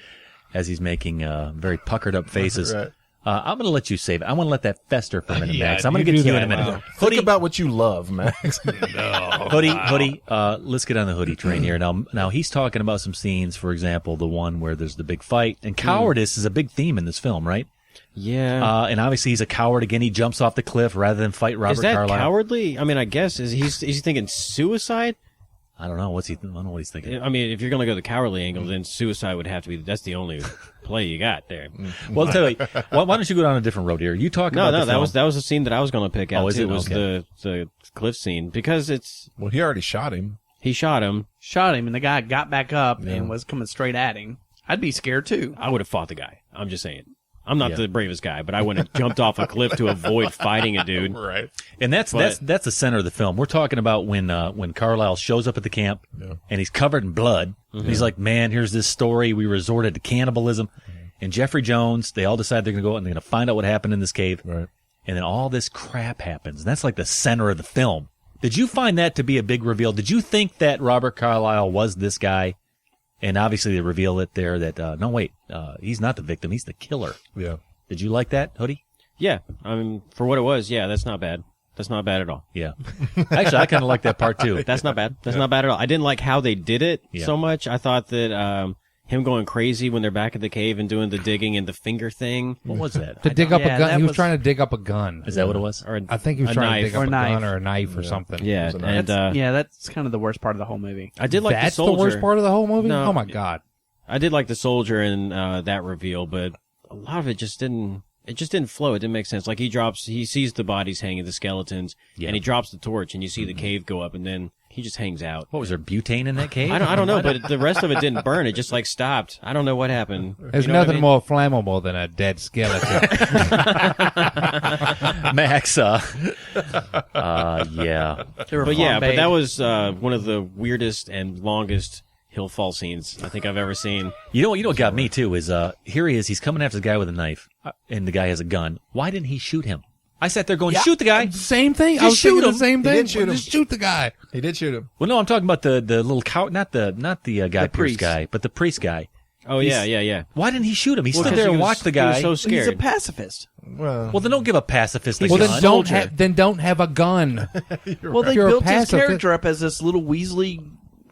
as he's making very puckered up faces. Right. I'm going to let you save it. I want to let that fester for a minute, Yeah, Max. I'm going you to get do to you in a that. minute. Wow. Think about what you love, Max. Hoodie, let's get on the Hoodie train here. Now he's talking about some scenes, for example, the one where there's the big fight. And cowardice is a big theme in this film, right? Yeah. And obviously he's a coward again. He jumps off the cliff rather than fight Robert Is that Carlyle. cowardly? I mean, I guess is he thinking suicide? I don't know. I don't know what he's thinking. I mean, if you're going to go the cowardly angle, then suicide would have to be. That's the only play you got there. Well, I'll tell you, why don't you go down a different road here? You talk about the film. that was the scene that I was going to pick out. Oh, is too, it? was Okay. the cliff scene because Well, he already shot him. he shot him. Shot him, and the guy got back up and was coming straight at him. I'd be scared too. I would have fought the guy. I'm just saying. I'm not Yeah. the bravest guy, but I wouldn't have jumped off a cliff to avoid fighting a dude. Right. And that's the center of the film. We're talking about when Carlyle shows up at the camp and he's covered in blood. And he's like, man, here's this story. We resorted to cannibalism. And Jeffrey Jones, they all decide they're going to go out and they're going to find out what happened in this cave. Right. And then all this crap happens. And that's like the center of the film. Did you find that to be a big reveal? Did you think that Robert Carlyle was this guy? And obviously they reveal it there that, no, wait, he's not the victim. He's the killer. Yeah. Did you like that, Hoodie? Yeah, I mean, for what it was, yeah, that's not bad. That's not bad at all. Yeah. Actually, I kind of like that part too. That's not bad. That's not bad at all. I didn't like how they did it Yeah. so much. I thought that him going crazy when they're back at the cave and doing the digging and the finger thing. What was that? To dig up a yeah, gun. that He was was- trying to dig up a gun. Is that what it was? Or I think he was a trying knife. to dig up Or a knife. gun or a knife or something. Yeah, It was a knife. and That's kind of the worst part of the whole movie. I did like That's the soldier. worst part of the whole movie? No. Oh, my God. I did like the soldier and that reveal, but a lot of it just didn't. It just didn't flow. It didn't make sense. Like he sees the bodies hanging, the skeletons, and he drops the torch, and you see the cave go up, and then he just hangs out. What was there, butane in that cave? I don't know, but the rest of it didn't burn. It just like stopped. I don't know what happened. There's You know what nothing I mean? more flammable than a dead skeleton. Max, yeah. But yeah, but that was one of the weirdest and longest hill fall scenes I think I've ever seen. You know what got me too is here he is. He's coming after the guy with a knife, and the guy has a gun. Why didn't he shoot him? I sat there going, shoot the guy. Same thing. Just I was shoot thinking him. the same He thing. did shoot him. Just shoot the guy. He did shoot him. Well, no, I'm talking about the little cow, not the guy Pearce priest. guy, but the priest guy. Oh yeah. Why didn't he shoot him? He Well, stood 'cause there he and was- watched the he guy. was so He's a scared. pacifist. Well, Well, then don't give a pacifist a Well, gun. then don't have a gun. Well, they You're a built his pacifist. character up as this little Weasley,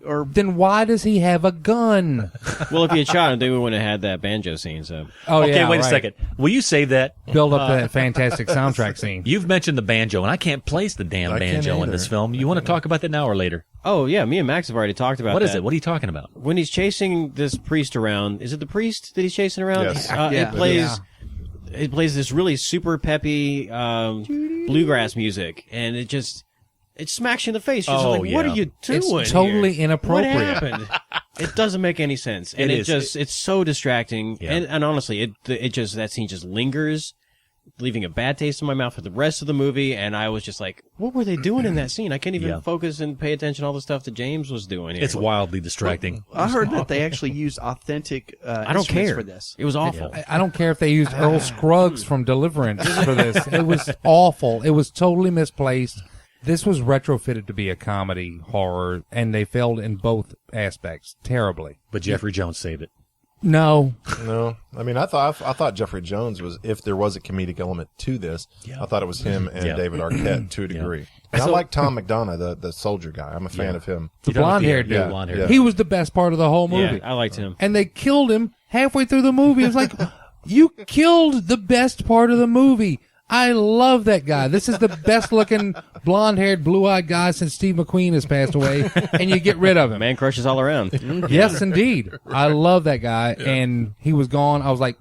or Then why does he have a gun? Well, if he had shot him, then we wouldn't have had that banjo scene. So Oh, Okay, yeah, wait a right. second. Will you save that? Build up that fantastic soundtrack scene. You've mentioned the banjo, and I can't place the damn I can't banjo in either. this film. You want to talk about that now or later? oh yeah, me and Max have already talked about What is that. it? What are you talking about? When he's chasing this priest around, is it the priest that he's chasing around? Yes. Yeah. It plays this really super peppy bluegrass music, and it smacks you in the face. You're just Oh, like, what yeah. are you doing? It's totally here? inappropriate. What happened? It doesn't make any sense, and It is. it's so distracting. Yeah. And honestly, that scene just lingers, leaving a bad taste in my mouth for the rest of the movie. And I was just like, what were they doing in that scene? I can't even Yeah. focus and pay attention to all the stuff that James was doing here. It's wildly distracting. I heard that they actually used authentic I don't instruments care for this. It was awful. I don't care if they used Earl Scruggs from Deliverance for this. It was awful. It was totally misplaced. This was retrofitted to be a comedy horror, and they failed in both aspects terribly. But Jeffrey Jones saved it. No, no. I mean, I thought Jeffrey Jones was, if there was a comedic element to this, I thought it was him and Yeah. David Arquette to a degree. And I like Tom McDonough, the soldier guy. I'm a fan of him. the blonde-haired dude. Yeah, blonde-haired yeah. He was the best part of the whole Yeah, movie. I liked him. And they killed him halfway through the movie. It was like, you killed the best part of the movie. I love that guy. This is the best looking blonde-haired, blue-eyed guy since Steve McQueen has passed away, and you get rid of him. Man crushes all around. Yes, indeed. I love that guy, and he was gone. I was like,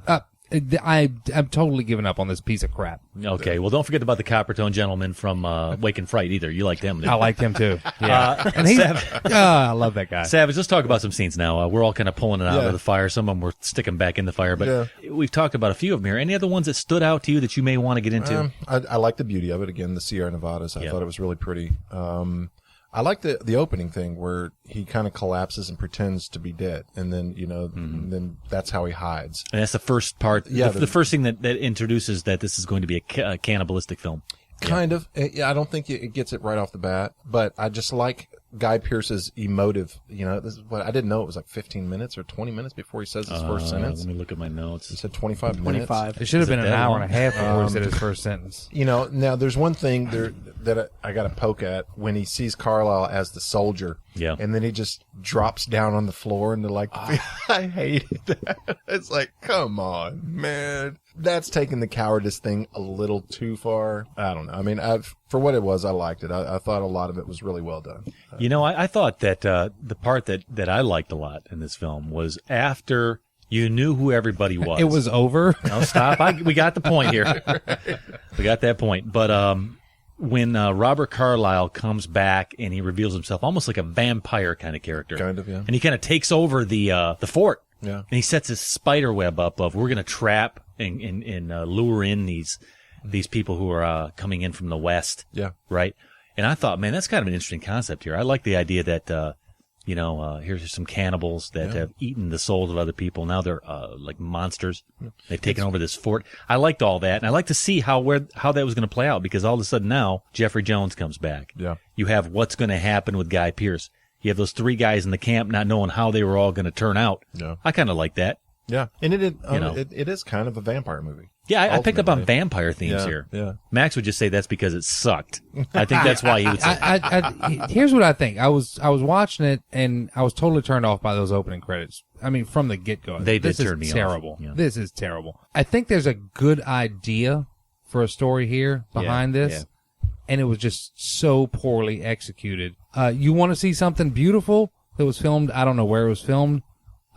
I'm totally giving up on this piece of crap. Okay, well, don't forget about the Coppertone gentleman from Wake and Fright either. You liked him, didn't you? I liked him too. Yeah, and he's I love that guy. Savage, let's talk about some scenes now. We're all kind of pulling it out of the fire. Some of them we're sticking back in the fire, but we've talked about a few of them here. Any other ones that stood out to you that you may want to get into? I like the beauty of it. Again, the Sierra Nevadas. I thought it was really pretty. I like the opening thing where he kind of collapses and pretends to be dead, and then then that's how he hides. And that's the first part. Yeah, the first thing that introduces that this is going to be a cannibalistic film. Kind of. I don't think it gets it right off the bat, but I just like Guy Pearce's emotive. This is what I didn't know. It was like 15 minutes or 20 minutes before he says his first sentence. Let me look at my notes. He said 25 minutes. 25. It should have been an hour and a half before he said his first sentence. Now there's one thing that I got to poke at when he sees Carlyle as the soldier. Yeah. And then he just drops down on the floor and they're like, I hated that. It's like, come on, man. That's taking the cowardice thing a little too far. I don't know. I mean, for what it was, I liked it. I thought a lot of it was really well done. I thought that the part that I liked a lot in this film was after you knew who everybody was. It was over. No, stop. We got the point here. We got that point. But when Robert Carlyle comes back and he reveals himself almost like a vampire kind of character. Kind of, yeah. And he kind of takes over the fort. Yeah. And he sets his spider web up of we're going to trap and lure in these people who are coming in from the west. Yeah. Right? And I thought, man, that's kind of an interesting concept here. I like the idea that here's some cannibals that have eaten the souls of other people. Now they're like monsters. They've taken over this fort. I liked all that, and I like to see how that was going to play out because all of a sudden now Jeffrey Jones comes back. Yeah. You have what's going to happen with Guy Pearce. You have those three guys in the camp not knowing how they were all going to turn out. Yeah. I kind of like that. Yeah, and it is kind of a vampire movie. Yeah, I picked up on vampire themes here. Yeah. Max would just say that's because it sucked. I think that's why he would say. Here's what I think. I was watching it and I was totally turned off by those opening credits. I mean, from the get go, they did turn me terrible. off. Yeah. This is terrible. I think there's a good idea for a story here behind this, and it was just so poorly executed. You want to see something beautiful that was filmed? I don't know where it was filmed.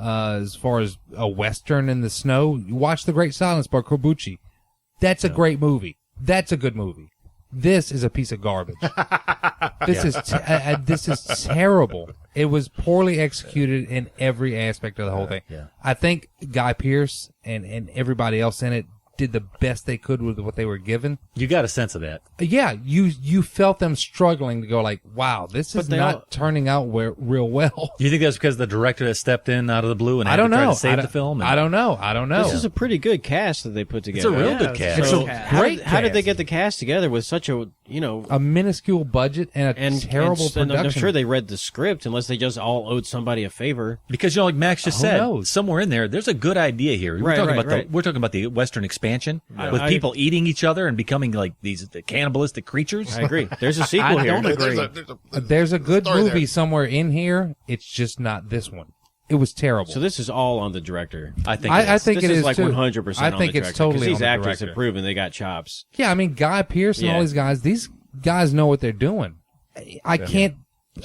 As far as a Western in the snow, you watch The Great Silence by Corbucci. That's a great movie. That's a good movie. This is a piece of garbage. This is terrible. It was poorly executed in every aspect of the whole thing. Yeah. I think Guy Pearce and everybody else in it did the best they could with what they were given. You got a sense of that. Yeah, you felt them struggling to go like, wow, this is not turning out real well. You think that's because the director that stepped in out of the blue and had to try to save the film? I don't know. This is a pretty good cast that they put together. It's a real good cast. It's a great cast. How did they get the cast together with such a minuscule budget and a terrible production? I'm sure they read the script unless they just all owed somebody a favor. Because like Max just said, somewhere in there's a good idea here. We're talking about the Western expansion with people eating each other and becoming like these cannibalistic creatures. I agree. There's a sequel here. I don't agree. There's a good movie somewhere in here. It's just not this one. It was terrible. So this is all on the director. I think it is like too. 100%. I think it's totally on the these actors director. have proven they got chops. Yeah, I mean Guy Pearce and all these guys know what they're doing. I can't.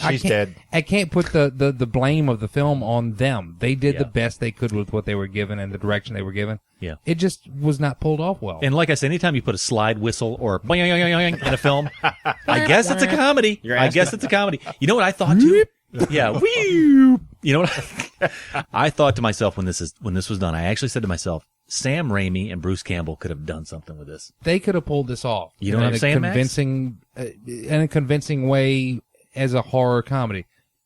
She's dead. I can't put the blame of the film on them. They did the best they could with what they were given and the direction they were given. Yeah. It just was not pulled off well. And like I said, anytime you put a slide whistle or boing in a film, I guess it's a comedy. I guess it's a comedy. You know what I thought too? Yeah. You know what? I thought to myself when this was done, I actually said to myself, Sam Raimi and Bruce Campbell could have done something with this. They could have pulled this off. You know what I'm saying, Max? In a convincing way as a horror comedy.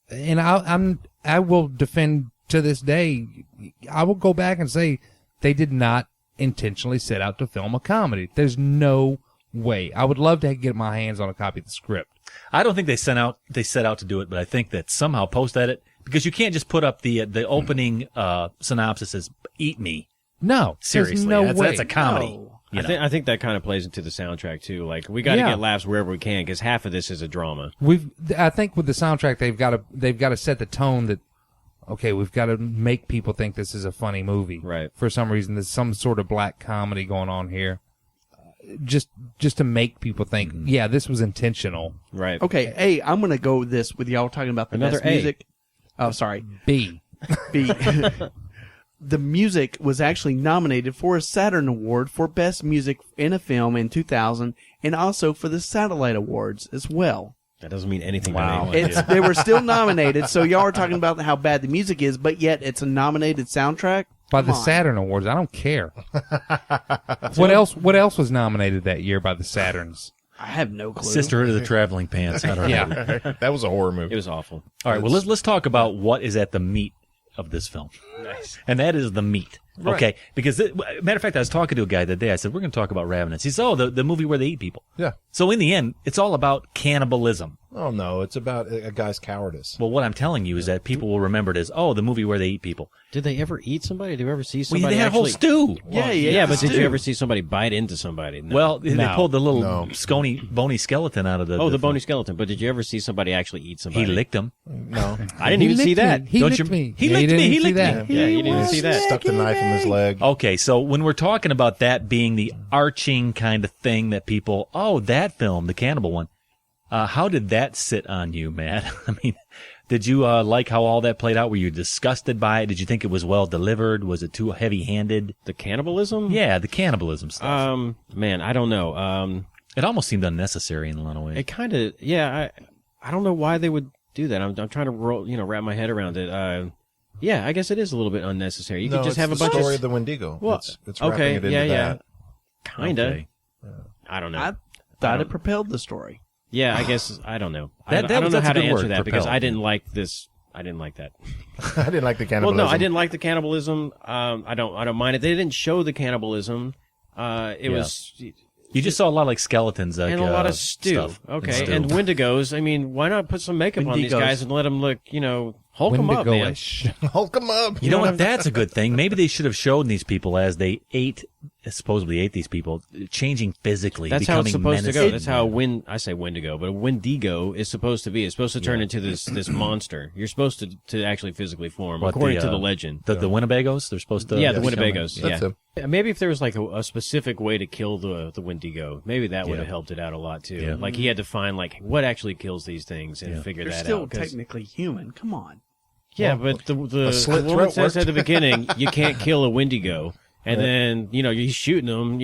And I will defend to this day, I will go back and say they did not intentionally set out to film a comedy. There's no way. I would love to get my hands on a copy of the script. I don't think they set out to do it, but I think that somehow post-edit, because you can't just put up the opening synopsis as "Eat Me." No, seriously, no way. That's a comedy. No. I think that kind of plays into the soundtrack too. Like we got to get laughs wherever we can because half of this is a drama. I think with the soundtrack they've got to set the tone that okay, we've got to make people think this is a funny movie. Right. For some reason, there's some sort of black comedy going on here. Just to make people think, yeah, this was intentional. Right. Okay, A, I'm going to go with this with y'all talking about the Another best music. Oh, sorry. B. the music was actually nominated for a Saturn Award for Best Music in a Film in 2000, and also for the Satellite Awards as well. That doesn't mean anything to Wow. anyone. They were still nominated, so y'all are talking about how bad the music is, but yet it's a nominated soundtrack? By the Come on. Saturn Awards. I don't care. What else was nominated that year by the Saturns? I have no clue. Sisterhood of the Traveling Pants. I don't know. Yeah. That was a horror movie. It was awful. All right, well, let's talk about what is at the meat of this film. Nice. And that is the meat. Right. Okay? Because, matter of fact, I was talking to a guy the other day. I said, we're going to talk about Ravenous. He said, the movie where they eat people. Yeah. So in the end, it's all about cannibalism. Oh, no. It's about a guy's cowardice. Well, what I'm telling you is that people will remember it as, the movie where they eat people. Did they ever eat somebody? Did you ever see Well, somebody they had a whole actually... stew. Yeah, but did you ever see somebody bite into somebody? No. Well, they No. pulled the little No. bony skeleton out of the... the bony skeleton. But did you ever see somebody actually eat somebody? He licked him. No. I didn't even see that. He Don't licked you- me. He Yeah, licked you me. didn't He see licked that. me. Yeah, you didn't see that. Stuck the knife in his leg. Okay, so when we're talking about that being the arching kind of thing that people, that film, the cannibal one, how did that sit on you, Matt? I mean, did you like how all that played out? Were you disgusted by it? Did you think it was well delivered? Was it too heavy-handed? The cannibalism? Yeah, the cannibalism stuff. Man, I don't know. It almost seemed unnecessary in a lot of ways. It kind of, I don't know why they would do that. I'm trying to wrap my head around it. Yeah, I guess it is a little bit unnecessary. You could just have a bunch story of of the Wendigo. Well, it's wrapping okay, it into yeah. that. Kinda. Okay. I don't know. I thought it propelled the story. Yeah, I guess I don't know. That- I don't know that's how a to good answer word, that because propel. I didn't like this. I didn't like that. I didn't like the Well, cannibalism. no, I didn't like the cannibalism. I don't mind it. They didn't show the cannibalism. It was You just saw a lot of like skeletons. Like, and a lot of stew. stuff. Okay, Stew. and Wendigos. I mean, why not put some makeup on these Wendigos. guys and let them look, Hulk them up, man. Wendigo-ish. Hulk him up. You know what? That's a good thing. Maybe they should have shown these people as they supposedly ate these people, changing physically, That's how it's becoming supposed to go. menacing. That's how I say Wendigo, but a Wendigo is supposed to be. It's supposed to turn into this monster. You're supposed to actually physically form, What, according to the legend. The Winnebagos, they're supposed to. Yeah, the become- Winnebagos. That's Yeah. him. Maybe if there was like a specific way to kill the Wendigo, maybe that would have Yeah. helped it out a lot too. Yeah. Like he had to find like what actually kills these things and figure They're that still out. 'cause- technically human. Come on. Yeah, but the slit woman throat says worked. at the beginning, you can't kill a Wendigo. And then, he's shooting them,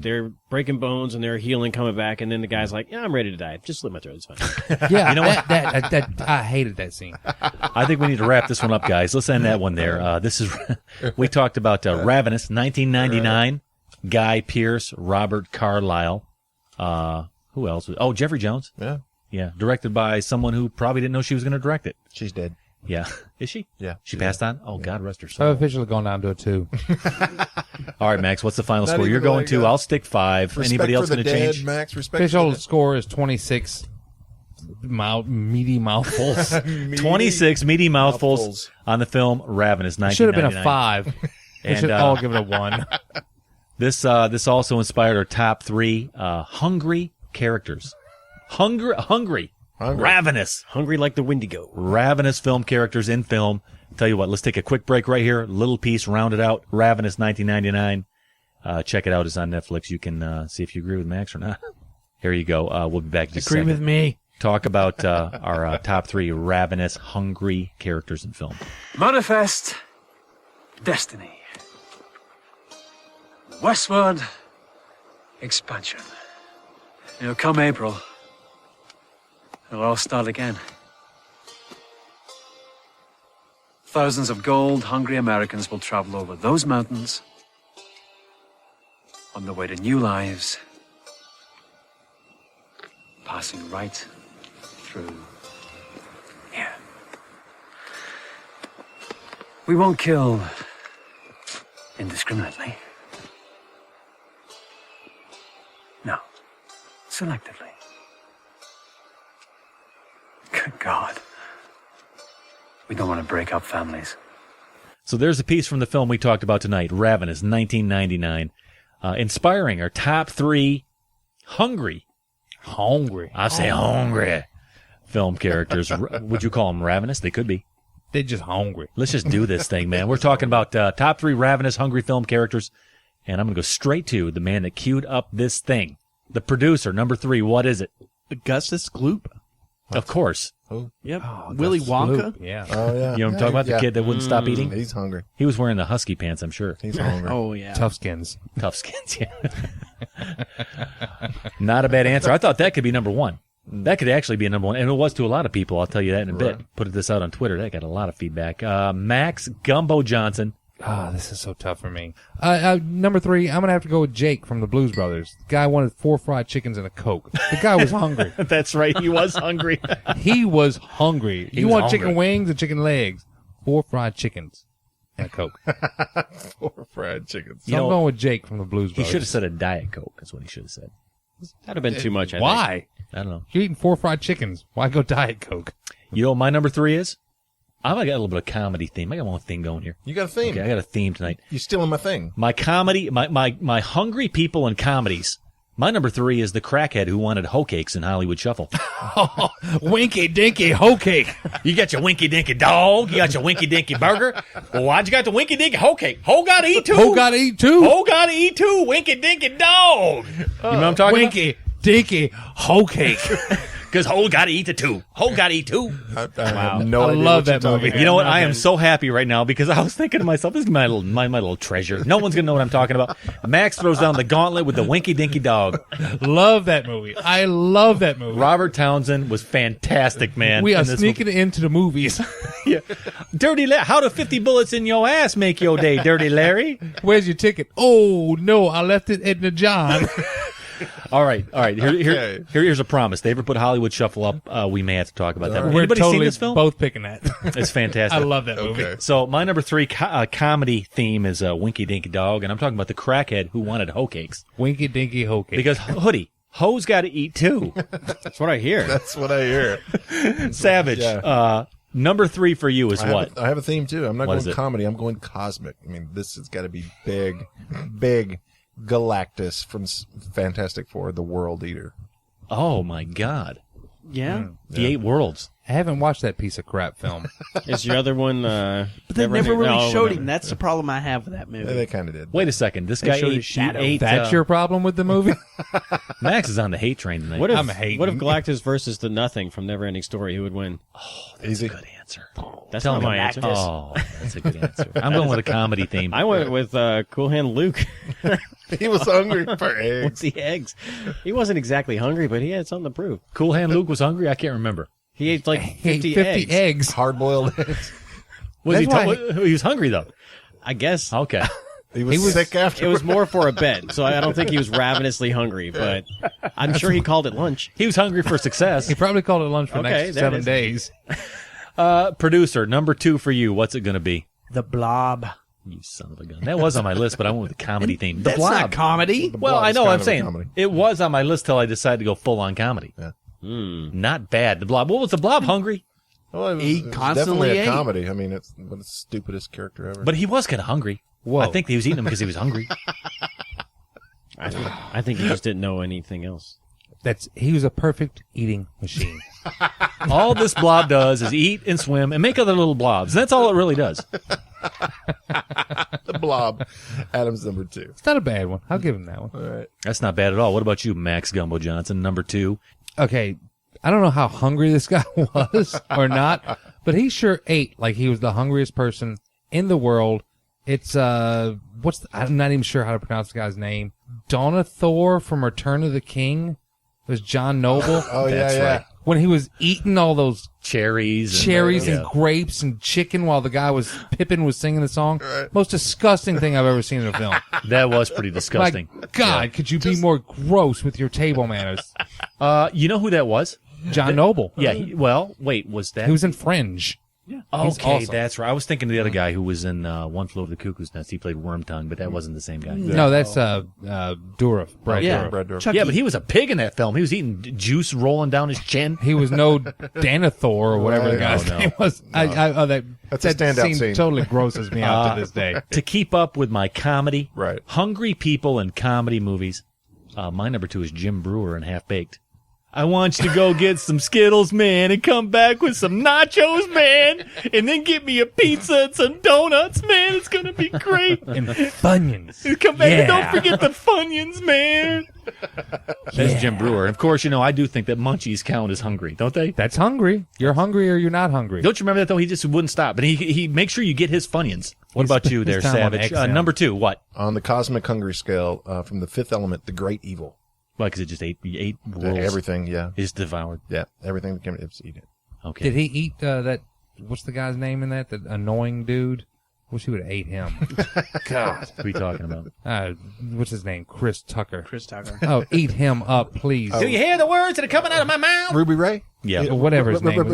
they're breaking bones and they're healing, coming back. And then the guy's like, yeah, I'm ready to die. Just slit my throat. It's fine. Yeah, You know what? that I hated that scene. I think we need to wrap this one up, guys. Let's end that one there. We talked about Ravenous, 1999. Guy Pearce, Robert Carlyle. Who else? Oh, Jeffrey Jones. Yeah. Yeah, directed by someone who probably didn't know she was going to direct it. She's dead. Yeah. Is she? Yeah. She passed on? Oh, God rest her I've soul. officially gone down to a 2. All right, Max, what's the final Not score? even You're going like 2. that. I'll stick 5. Respect Anybody else for going the to dead, change? Max. Respect Official for the score is 26 meaty mouthfuls. 26 meaty mouthfuls mouthfuls. on the film Ravenous, 1999. Should have been a 5. We And, should all give it a 1. This also inspired our top 3 hungry characters. Hungry. Ravenous. Hungry like the Wendigo. Ravenous film characters in film. Tell you what, let's take a quick break right here. Little piece, round it out. Ravenous, 1999. Check it out. It's on Netflix. You can see if you agree with Max or not. Here you go. We'll be back in just a Agree second. with me. Talk about our top 3 ravenous, hungry characters in film. Manifest destiny. Westward expansion. Come April, it'll all start again. Thousands of gold-hungry Americans will travel over those mountains on the way to new lives, passing right through here. We won't kill indiscriminately. No, selectively. Good God. We don't want to break up families. So there's a piece from the film we talked about tonight, Ravenous, 1999, inspiring our top 3 hungry. I say hungry film characters. Would you call them ravenous? They could be. They're just hungry. Let's just do this thing, man. We're talking about top 3 ravenous, hungry film characters, and I'm going to go straight to the man that queued up this thing. The producer, number 3, what is it? Augustus Gloop. Of course. Who? Yep. Oh, Willy that's Wonka. Sloop, yeah. Oh, yeah. You know what I'm talking about? The kid that wouldn't stop eating? He's hungry. He was wearing the husky pants, I'm sure. He's hungry. Oh, yeah. Tough skins. Tough skins, yeah. Not a bad answer. I thought that could be number one. That could actually be a number one. And it was to a lot of people. I'll tell you that in a bit. Put this out on Twitter. That got a lot of feedback. Max Gumbo Johnson. Ah, this is so tough for me. Number 3, I'm going to have to go with Jake from the Blues Brothers. The guy wanted 4 fried chickens and a Coke. The guy was hungry. That's right. He was hungry. He was hungry. He You was want hungry. chicken wings and chicken legs. 4 fried chickens and a Coke. 4 fried chickens. So I'm going with Jake from the Blues He Brothers. should have said a Diet Coke. That's what he should have said. That'd have been too much, I think. Why? I don't know. You're eating 4 fried chickens. Why go Diet Coke? You know what my number 3 is? I got a little bit of comedy theme. I got one thing going here. You got a theme. Okay, I got a theme tonight. You're stealing my thing. My comedy, my hungry people in comedies. My number 3 is the crackhead who wanted hoe cakes in Hollywood Shuffle. Winky dinky hoe cake. You got your winky dinky dog. You got your winky dinky burger. Well, why'd you got the winky dinky hoe cake? Hoe got to eat too. Hoe got to eat too. Hoe got to eat too. Winky dinky dog. You know what I'm talking Winky dinky hoe cake. Because hoe got to eat the two. Hoe got to eat two. I have no I idea love what that you're movie. talking You know what? about. I am so happy right now because I was thinking to myself, this is my little treasure. No one's going to know what I'm talking about. Max throws down the gauntlet with the winky dinky dog. Love that movie. I love that movie. Robert Townsend was fantastic, man. We are in this sneaking into the movies. Yeah. Dirty Larry. How do 50 bullets in your ass make your day, Dirty Larry? Where's your ticket? Oh, no, I left it at the John. All right. Here's a promise. They ever put Hollywood Shuffle up, we may have to talk about that. We're Anybody totally seen this film? both picking that. It's fantastic. I love that movie. Okay. So my number 3 comedy theme is Winky Dinky Dog, and I'm talking about the crackhead who wanted hoe cakes. Winky dinky hoe cake. Because, Hoodie, hoes got to eat too. That's what I hear. That's what I hear. Savage. Yeah. Number 3 for you is what? I have a theme too. I'm not What is going it? comedy. I'm going cosmic. I mean, this has got to be big, big. Galactus from Fantastic Four, the World Eater. Oh my God. Yeah. The 8 worlds. I haven't watched that piece of crap film. Is your other one? But they never really showed him. That's the problem I have with that movie. They kind of did. Wait a second. This They guy showed ate, his shadow. he ate That's your problem with the movie? Max is on the hate train tonight. What if, I'm hating. what if Galactus versus the Nothing from Neverending Story? Who would win? Easy. Good answer. That's Tell not me. my answer. Oh, that's a good answer. I'm going with a comedy theme. I went with Cool Hand Luke He was hungry for with eggs. the eggs. He wasn't exactly hungry, but he had something to prove. Cool Hand Luke was hungry? I can't remember. He ate like He ate 50 eggs. Hard-boiled eggs. Was That's he was hungry, though. I guess Okay. He was sick after. it was more for a bet, so I don't think he was ravenously hungry, but I'm sure he called it lunch. He was hungry for success. He probably called it lunch for the Okay, next there 7 it is. days. Producer, number 2 for you. What's it going to be? The Blob. You son of a gun. That was on my list, but I went with the comedy theme. The That's Blob. not comedy. Well, Blob I is know kind what I'm of a saying. comedy. It was on my list till I decided to go full on comedy. Yeah. Not bad. The Blob. What was the Blob hungry? Well, it was, He it was constantly definitely a ate. comedy. I mean, it's the stupidest character ever. But he was kind of hungry. Whoa. I think he was eating them because he was hungry. I think he just didn't know anything else. He was a perfect eating machine. All this blob does is eat and swim and make other little blobs. That's all it really does. The Blob. Adam's number 2. It's not a bad one. I'll give him that one. All right. That's not bad at all. What about you, Max Gumbo Johnson, number 2? Okay, I don't know how hungry this guy was or not, but he sure ate like he was the hungriest person in the world. It's I'm not even sure how to pronounce the guy's name. Donathor from Return of the King. It was John Noble. Oh, That's yeah. right. When he was eating all those Cherries. and grapes and chicken while Pippin was singing the song. Most disgusting thing I've ever seen in a film. That was pretty disgusting. My God, could you be more gross with your table manners? You know who that was? John Noble. Yeah. Wait, was that? He was in Fringe. He's Okay, awesome. that's right. I was thinking of the other guy who was in One Flew Over the Cuckoo's Nest. He played Wormtongue, but that wasn't the same guy. No, that's Dourif. Brad Dourif. Brad Dourif. Chucky. Yeah, but he was a pig in that film. He was eating juice rolling down his chin. He was no Danathor or whatever the guy's No. name was. That's a standout scene. Totally grosses me out to this day. To keep up with my comedy, Right. hungry people in comedy movies, my number 2 is Jim Brewer in Half Baked. I want you to go get some Skittles, man, and come back with some nachos, man, and then get me a pizza and some donuts, man. It's going to be great. And Funyuns. Come back and Yeah. don't forget the Funyuns, man. That's Jim Brewer. And of course, I do think that munchies count as hungry, don't they? That's hungry. You're hungry or you're not hungry. Don't you remember that, though? He just wouldn't stop. But he makes sure you get his Funyuns. What about you there, Savage? Number 2, what? On the cosmic hungry scale, from the Fifth Element, the great evil. Why, because it just ate worlds? Everything, yeah. He just devoured. Yeah, everything that came, it's eat it. Okay. Did he eat that, what's the guy's name in that? The annoying dude? Wish he would have ate him. God. What are you talking about? What's his name? Chris Tucker. Chris Tucker. Oh, eat him up, please. Do you hear the words that are coming out of my mouth? Ruby Ray? Yeah. Whatever his name was.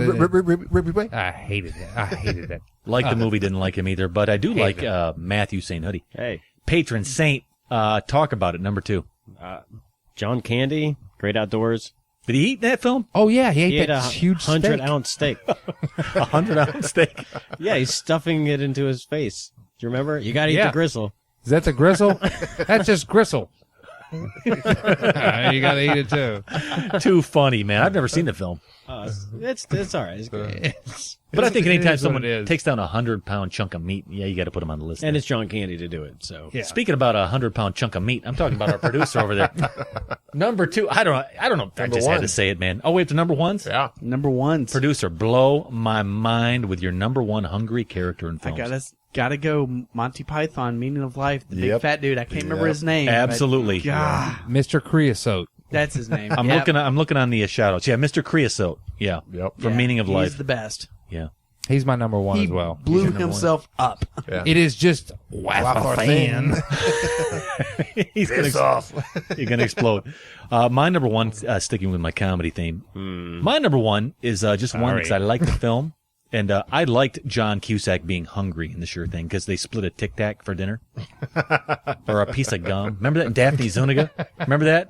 Ruby Ray? I hated that. Like the movie, didn't like him either, but I do like Matthew St. Hoodie. Hey. Patron Saint, talk about it, number 2. John Candy, Great Outdoors. Did he eat that film? Oh, yeah, he He ate ate that huge 100-ounce steak. 100-ounce steak? Yeah, he's stuffing it into his face. Do you remember? You got to eat the gristle. Is that the gristle? That's just gristle. You got to eat it, too. Too funny, man. I've never seen the film. It's all right. It's good. But I think anytime is someone what it is. takes down a 100-pound chunk of meat, yeah, you got to put him on the list. And it's John Candy to do it. So Yeah. Speaking about a 100-pound chunk of meat, I'm talking about our producer over there. Number 2, I don't know. I just had to say it, man. Oh, wait, the number 1s? Yeah. Number 1s. Producer, blow my mind with your number 1 hungry character in films. I gotta go Monty Python, Meaning of Life, the big Yep. fat dude. I can't remember his name. Absolutely. God, Mr. Creosote. that's his name. I'm Yep. looking on the shout outs. Yeah, Mr. Creosote. Yeah. Yep. From Yeah, Meaning of Life. He's the best. Yeah. He's my number 1 He as well. blew himself up. Yeah. It is just fan. He's You're gonna explode. My number 1, sticking with my comedy theme. My number 1 is just one because I like the film, and I liked John Cusack being hungry in The Sure Thing because they split a Tic Tac for dinner or a piece of gum. Remember that in Daphne Zuniga? Remember that?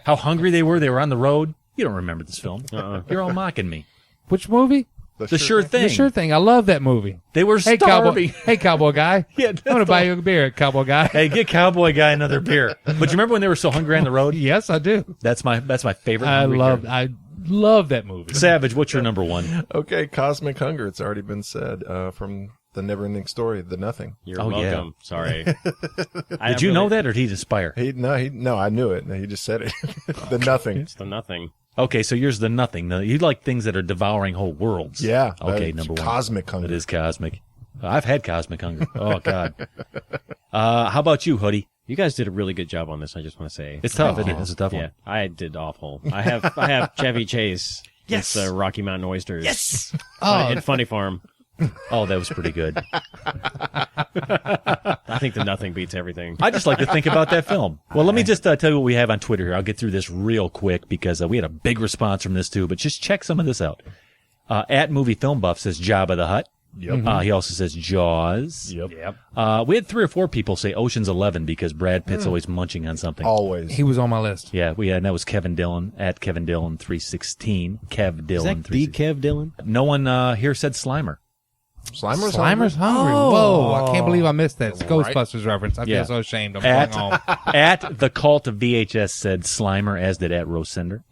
How hungry they were? They were on the road. You don't remember this film? You're all mocking me. Which movie? The Sure Thing. The Sure Thing. I love that movie. They were starving. Hey, cowboy guy. Yeah, I'm going to buy you a beer, cowboy guy. Hey, get Cowboy Guy another beer. But you remember when they were so hungry on the road? Yes, I do. That's my favorite. I hungry character. love that movie. Savage, what's your number 1? Okay, Cosmic Hunger. It's already been said from the Never-Ending Story, The Nothing. You're Oh, yeah. welcome. Sorry. Did you know that, or did he inspire? No, I knew it. He just said it. The Nothing. It's the Nothing. Okay, so yours the Nothing. You like things that are devouring whole worlds. Yeah. Okay, it's number 1. Cosmic Hunger. It is cosmic. I've had cosmic hunger. Oh God. How about you, Hoodie? You guys did a really good job on this. I just want to say It's tough, isn't it? It's a tough yeah, one. I did awful. I have Chevy Chase. Yes. It's Rocky Mountain Oysters. Yes. At Funny Farm. Oh, that was pretty good. I think the Nothing beats everything. I just like to think about that film. Well, let me just tell you what we have on Twitter here. I'll get through this real quick because we had a big response from this too, but just check some of this out. At Movie Film Buff says Jabba the Hutt. Yep. He also says Jaws. Yep. We had 3 or 4 people say Ocean's 11 because Brad Pitt's always munching on something. Always. He was on my list. Yeah, and that was Kevin Dillon at Kevin Dillon 316. Kev Dillon. Is that the Kev Dillon? No one here said Slimer. Slimer's hungry. Oh. Whoa, I can't believe I missed that. It's a Ghostbusters reference. I feel so ashamed. I'm going home. At the Cult of VHS said Slimer, as did at Rosender.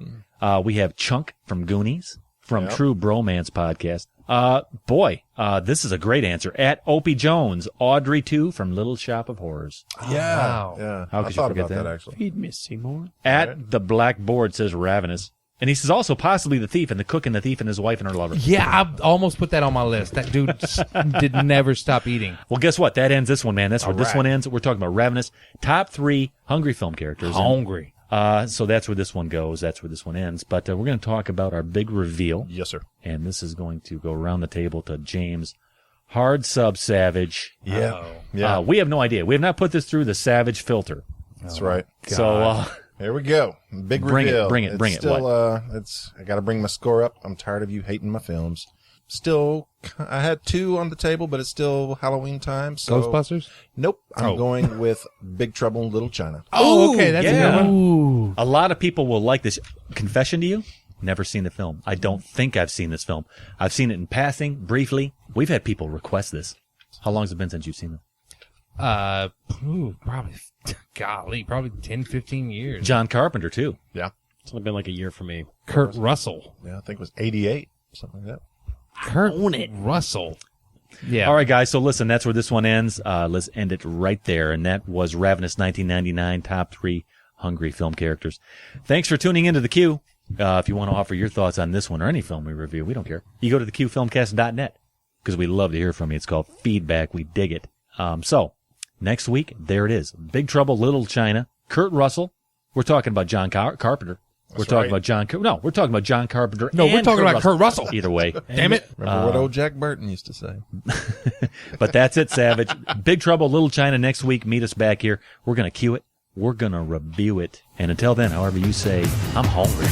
We have Chunk from Goonies, from True Bromance Podcast. This is a great answer. At Opie Jones, Audrey 2 from Little Shop of Horrors. Yeah. Wow. Yeah. How I could you thought forget about that? actually. Feed me, Seymour. At the Blackboard says Ravenous. And he says also possibly the thief and the cook and the thief and his wife and her lover. Yeah, I almost put that on my list. That dude did never stop eating. Well, guess what? That ends this one, man. That's where this right. one ends. We're talking about Ravenous. Top 3 hungry film characters. Hungry. So that's where this one goes. That's where this one ends. But we're going to talk about our big reveal. Yes, sir. And this is going to go around the table to James. Hard sub Savage. Yeah. Yeah. We have no idea. We have not put this through the Savage filter. That's right. So Here we go. Big Bring it, reveal. bring it, bring it. Still, I got to bring my score up. I'm tired of you hating my films. Still, I had 2 on the table, but it's still Halloween time. So Ghostbusters? Nope. I'm going with Big Trouble in Little China. Oh, okay. That's a good one. Ooh. A lot of people will like this. Confession to you, never seen the film. I don't think I've seen this film. I've seen it in passing, briefly. We've had people request this. How long has it been since you've seen it? Probably 10, 15 years. John Carpenter, too. Yeah. It's only been like a year for me. Kurt Russell. Yeah, I think it was 88, something like that. Kurt Russell. Yeah. All right, guys. So listen, that's where this one ends. Let's end it right there. And that was Ravenous 1999 top 3 hungry film characters. Thanks for tuning into The Q. If you want to offer your thoughts on this one or any film we review, we don't care. You go to theqfilmcast.net because we love to hear from you. It's called feedback. We dig it. So next week, there it is. Big Trouble, Little China. Kurt Russell. We're talking about John Carpenter. We're talking about John Carpenter. No, we're talking about Kurt Russell. Either way. Damn it. Remember what old Jack Burton used to say. But that's it, Savage. Big Trouble, Little China next week. Meet us back here. We're going to cue it. We're going to review it. And until then, however you say, I'm hungry.